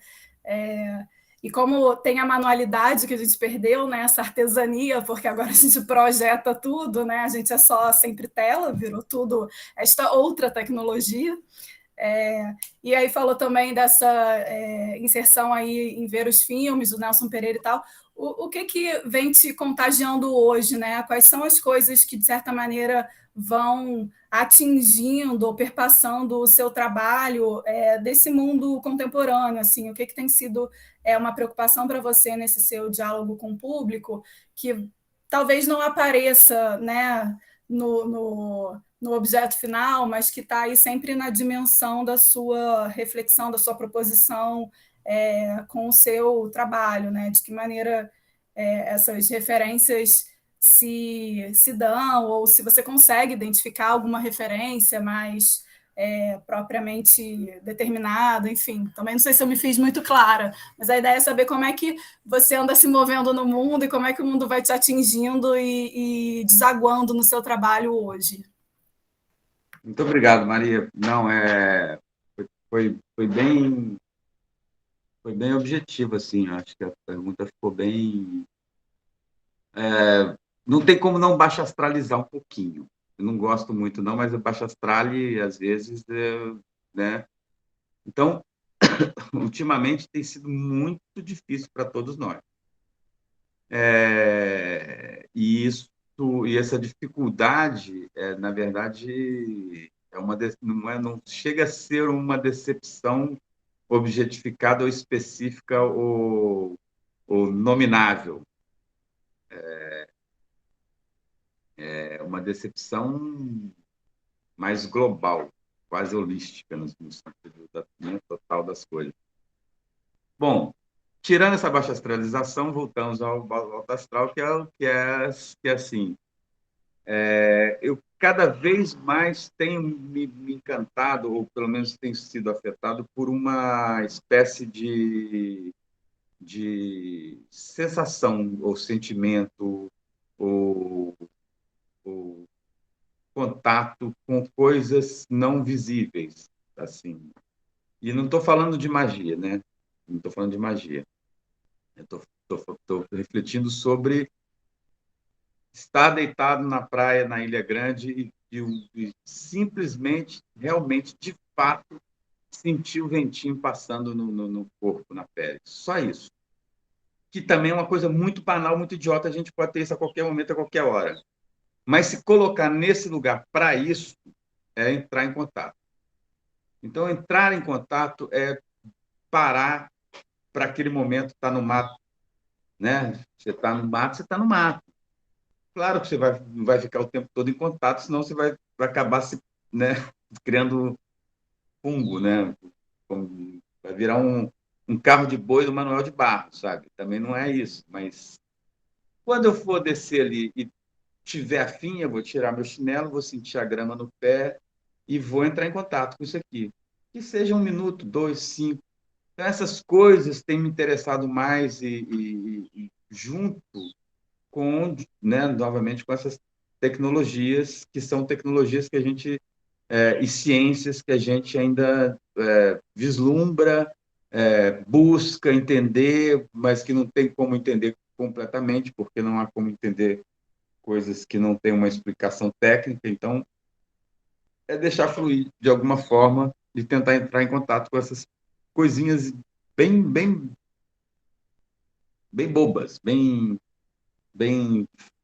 e como tem a manualidade que a gente perdeu, né, essa artesania, porque agora a gente projeta tudo, né, a gente é só sempre tela, virou tudo esta outra tecnologia. E aí falou também dessa inserção aí em ver os filmes do Nelson Pereira e tal. O que vem te contagiando hoje, né? Quais são as coisas que, de certa maneira, vão atingindo ou perpassando o seu trabalho desse mundo contemporâneo? Assim, o que tem sido uma preocupação para você nesse seu diálogo com o público que talvez não apareça, né, no objeto final, mas que está aí sempre na dimensão da sua reflexão, da sua proposição com o seu trabalho, né? De que maneira essas referências se dão, ou se você consegue identificar alguma referência mais propriamente determinada, enfim. Também não sei se eu me fiz muito clara, mas a ideia é saber como é que você anda se movendo no mundo e como é que o mundo vai te atingindo e desaguando no seu trabalho hoje. Muito obrigado, Maria. Não, foi bem objetivo, assim. Eu acho que a pergunta ficou bem. Não tem como não baixo astralizar um pouquinho. Eu não gosto muito, não, mas eu baixo astral, às vezes, né? Então, ultimamente tem sido muito difícil para todos nós. E essa dificuldade, na verdade, não chega a ser uma decepção objetificada ou específica ou nominável. É uma decepção mais global, quase holística, no sentido total das coisas. Bom, tirando essa baixa astralização, voltamos ao alto astral, que é assim. Eu cada vez mais tenho me encantado, ou pelo menos tenho sido afetado, por uma espécie de sensação, ou sentimento, ou contato com coisas não visíveis, assim. E não estou falando de magia, né? Não estou falando de magia. Eu estou refletindo sobre estar deitado na praia, na Ilha Grande, e simplesmente, realmente, de fato, sentir o ventinho passando no corpo, na pele. Só isso. Que também é uma coisa muito banal, muito idiota, a gente pode ter isso a qualquer momento, a qualquer hora. Mas se colocar nesse lugar para isso, é entrar em contato. Então, entrar em contato é parar para aquele momento, estar no mato, né? Você está no mato, você está no mato. Claro que você não vai ficar o tempo todo em contato, senão você vai acabar né, criando fungo, né? Vai virar um carro de boi do Manuel de Barros, sabe? Também não é isso. Mas quando eu for descer ali e tiver afim, eu vou tirar meu chinelo, vou sentir a grama no pé e vou entrar em contato com isso aqui. Que seja 1 minuto, 2, 5. Então, essas coisas têm me interessado mais e junto com, né, novamente, com essas tecnologias, que são tecnologias que a gente, e ciências que a gente ainda vislumbra, busca entender, mas que não tem como entender completamente, porque não há como entender coisas que não têm uma explicação técnica. Então, é deixar fluir de alguma forma e tentar entrar em contato com essas coisinhas bem, bem, bem bobas, bem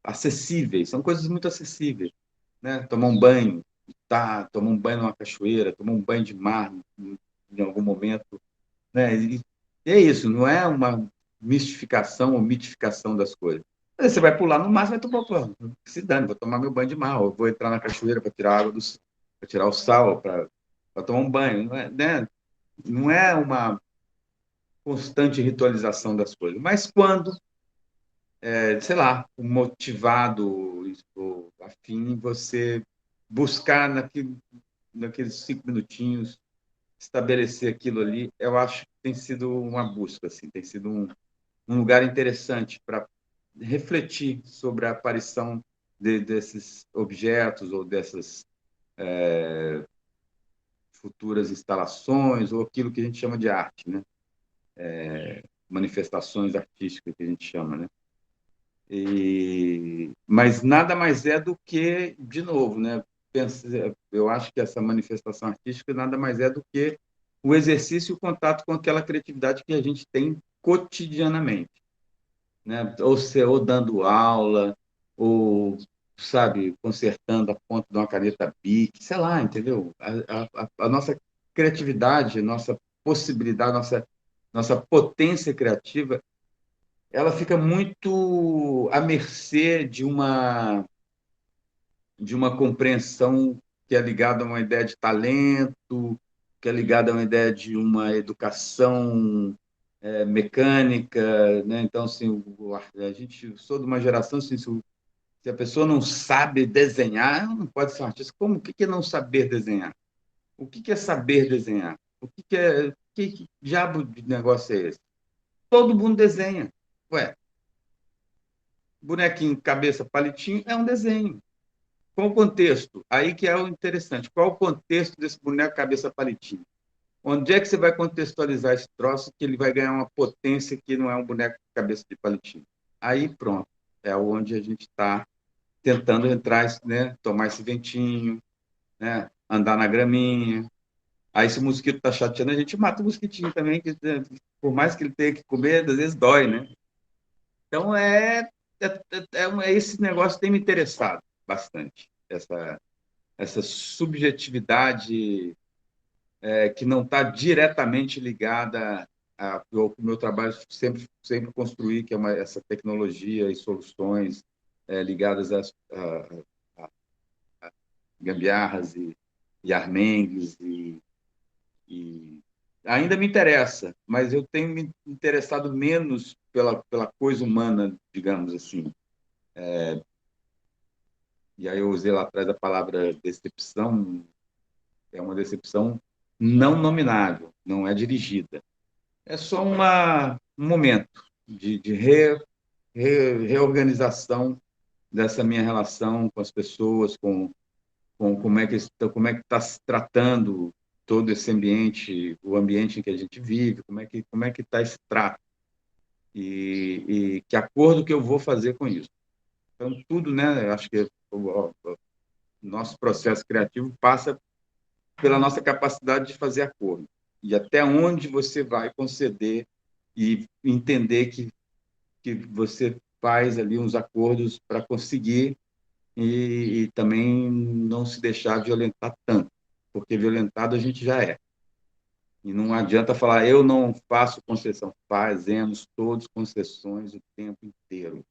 acessíveis. São coisas muito acessíveis. né? Tomar um banho, tomar um banho numa cachoeira, tomar um banho de mar em algum momento, né? E é isso, não é uma mistificação ou mitificação das coisas. Aí você vai pular no mar, você vai tomar, pô, se dane, vou tomar meu banho de mar, ou vou entrar na cachoeira para tirar a água para tirar o sal, para tomar um banho, não é, né? Não é uma constante ritualização das coisas, mas quando, sei lá, motivado ou afim, você buscar naqueles 5 minutinhos estabelecer aquilo ali, eu acho que tem sido uma busca, assim, tem sido um lugar interessante para refletir sobre a aparição desses objetos ou dessas futuras instalações ou aquilo que a gente chama de arte, né? Manifestações artísticas que a gente chama, né? Mas nada mais é do que, de novo, né? Eu acho que essa manifestação artística nada mais é do que o exercício e o contato com aquela criatividade que a gente tem cotidianamente, né? Ou dando aula, ou, sabe, consertando a ponta de uma caneta Bic, sei lá, entendeu? A nossa criatividade, a nossa possibilidade, nossa potência criativa, ela fica muito à mercê de uma compreensão que é ligada a uma ideia de talento, que é ligada a uma ideia de uma educação mecânica, né? Então, assim, a gente sou de uma geração assim, se a pessoa não sabe desenhar, ela não pode ser um artista. Como? O que é não saber desenhar? O que é saber desenhar? Que diabo de negócio é esse? Todo mundo desenha. Ué, bonequinho, cabeça, palitinho, é um desenho. Qual o contexto? Aí que é o interessante. Qual o contexto desse boneco, cabeça, palitinho? Onde é que você vai contextualizar esse troço que ele vai ganhar uma potência que não é um boneco de cabeça de palitinho? Aí, pronto. É onde a gente está tentando entrar, né? Tomar esse ventinho, né? Andar na graminha. Aí, se o mosquito está chateando, a gente mata o mosquitinho também, que por mais que ele tenha que comer, às vezes dói, né? Então, esse negócio tem me interessado bastante. Essa subjetividade que não está diretamente ligada ao que o meu trabalho sempre construí, que é essa tecnologia e soluções ligadas a gambiarras e armengues e ainda me interessa, mas eu tenho me interessado menos pela coisa humana, digamos assim. E aí eu usei lá atrás a palavra decepção, é uma decepção não nominável, não é dirigida. É só um momento de reorganização dessa minha relação com as pessoas, com como é que está se tratando todo esse ambiente, o ambiente em que a gente vive, como é que está esse trato e que acordo que eu vou fazer com isso. Então, tudo, né? Eu acho que o nosso processo criativo passa pela nossa capacidade de fazer acordo. E até onde você vai conceder e entender que você faz ali uns acordos para conseguir e também não se deixar violentar tanto, porque violentado a gente já é. E não adianta falar, eu não faço concessão. Fazemos todos concessões o tempo inteiro.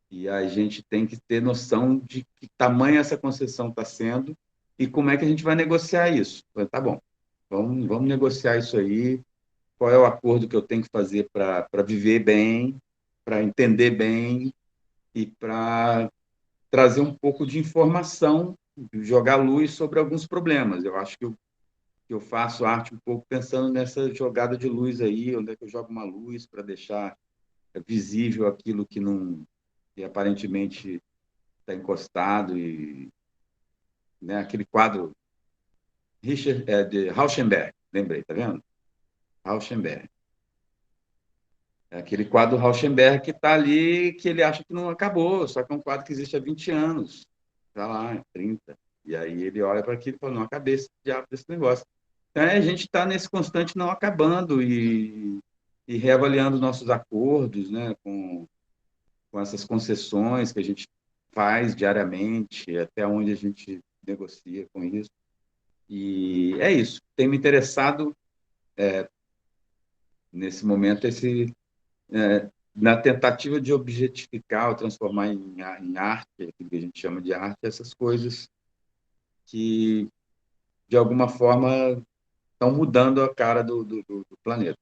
E a gente tem que ter noção de que tamanho essa concessão está sendo e como é que a gente vai negociar isso. Tá bom, vamos negociar isso aí, qual é o acordo que eu tenho que fazer para viver bem, para entender bem e para trazer um pouco de informação, jogar luz sobre alguns problemas. Eu acho que eu faço arte um pouco pensando nessa jogada de luz aí, onde é que eu jogo uma luz para deixar visível aquilo que aparentemente está encostado e, né, aquele quadro de Rauschenberg, lembrei, tá vendo? Rauschenberg. É aquele quadro Rauschenberg que está ali, que ele acha que não acabou, só que é um quadro que existe há 20 anos, está lá, 30. E aí ele olha para aquilo e fala, não acabei esse diabo desse negócio. Então, a gente está nesse constante não acabando e reavaliando nossos acordos, né, com essas concessões que a gente faz diariamente, até onde a gente negocia com isso. E é isso. Tem me interessado, nesse momento, na tentativa de objetificar ou transformar em arte, que a gente chama de arte, essas coisas que, de alguma forma, estão mudando a cara do planeta.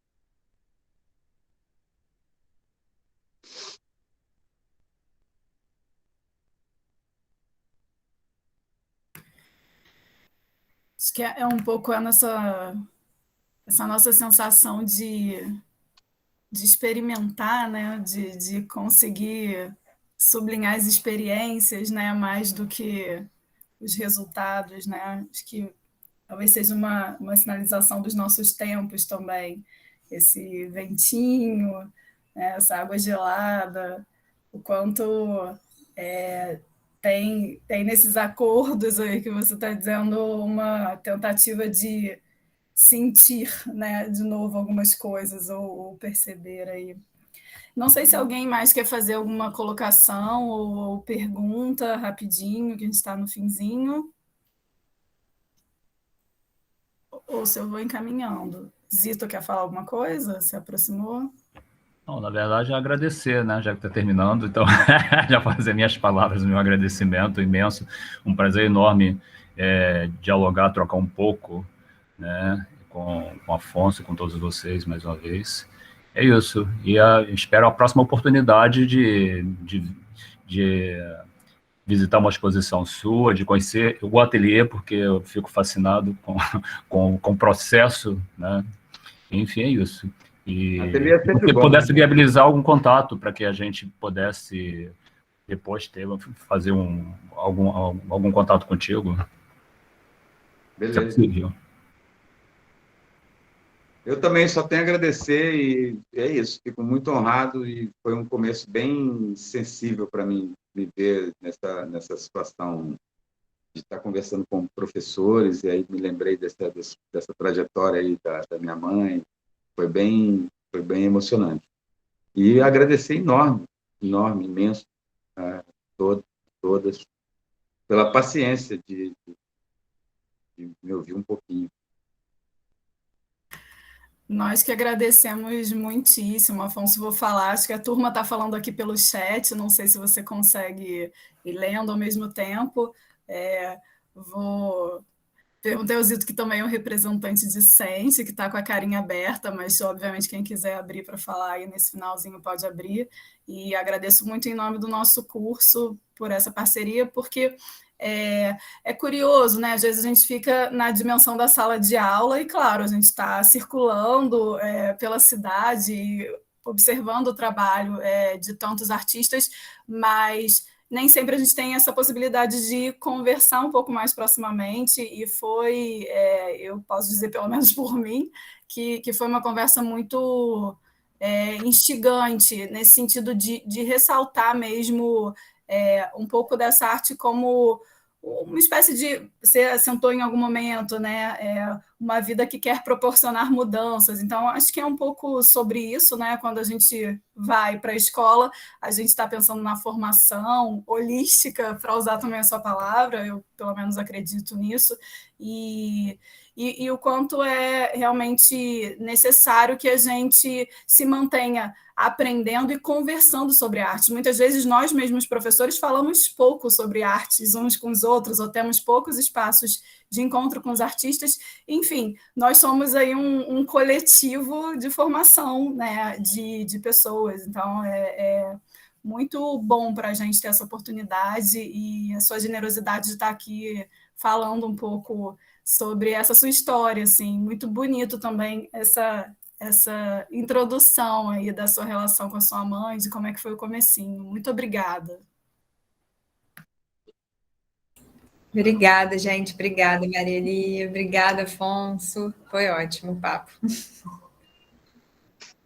Acho que é um pouco essa nossa sensação de experimentar, né? De conseguir sublinhar as experiências, né? Mais do que os resultados, né? Acho que talvez seja uma sinalização dos nossos tempos também. Esse ventinho, né? Essa água gelada, o quanto tem nesses acordos aí que você está dizendo uma tentativa de sentir, né, de novo algumas coisas ou perceber aí. Não sei se alguém mais quer fazer alguma colocação ou pergunta rapidinho, que a gente está no finzinho. Ou se eu vou encaminhando. Zito quer falar alguma coisa? Se aproximou? Não, na verdade, é agradecer, né? Já que está terminando, então já fazer minhas palavras, meu agradecimento imenso, um prazer enorme dialogar, trocar um pouco, né? Com o Afonso, com todos vocês, mais uma vez. É isso, e espero a próxima oportunidade de visitar uma exposição sua, de conhecer o ateliê, porque eu fico fascinado com o processo, né? Enfim, é isso. E se você pudesse viabilizar algum contato para que a gente pudesse depois fazer algum contato contigo. Beleza. Se é possível. Eu também só tenho a agradecer e é isso. Fico muito honrado e foi um começo bem sensível para mim me ver nessa situação de estar conversando com professores e aí me lembrei dessa trajetória aí da minha mãe. Foi bem emocionante. E agradecer enorme, imenso a todas, pela paciência de me ouvir um pouquinho. Nós que agradecemos muitíssimo, Afonso. Vou falar, acho que a turma está falando aqui pelo chat, não sei se você consegue ir lendo ao mesmo tempo. Perguntei ao Zito, que também é um representante discente, que está com a carinha aberta, mas, obviamente, quem quiser abrir para falar aí nesse finalzinho pode abrir. E agradeço muito em nome do nosso curso por essa parceria, porque é curioso, né? Às vezes a gente fica na dimensão da sala de aula e, claro, a gente está circulando pela cidade, observando o trabalho de tantos artistas, mas nem sempre a gente tem essa possibilidade de conversar um pouco mais proximamente, e foi, eu posso dizer, pelo menos por mim, que foi uma conversa muito instigante, nesse sentido de ressaltar mesmo um pouco dessa arte como uma espécie de, você assentou em algum momento, né, uma vida que quer proporcionar mudanças. Então, acho que é um pouco sobre isso, né? Quando a gente vai para a escola, a gente está pensando na formação holística, para usar também a sua palavra, eu pelo menos acredito nisso, e o quanto é realmente necessário que a gente se mantenha aprendendo e conversando sobre arte. Muitas vezes nós mesmos, professores, falamos pouco sobre artes uns com os outros, ou temos poucos espaços de encontro com os artistas. Enfim, nós somos aí um coletivo de formação, né, de pessoas. Então, é muito bom para a gente ter essa oportunidade e a sua generosidade de estar aqui falando um pouco sobre essa sua história, assim, muito bonito também essa introdução aí da sua relação com a sua mãe, de como é que foi o comecinho. Muito obrigada. Obrigada, gente. Obrigada, Marieli. Obrigada, Afonso. Foi ótimo o papo.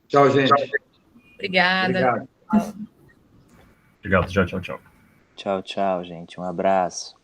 Tchau, gente. Obrigada. Obrigado. Obrigado. Tchau. Tchau, gente. Um abraço.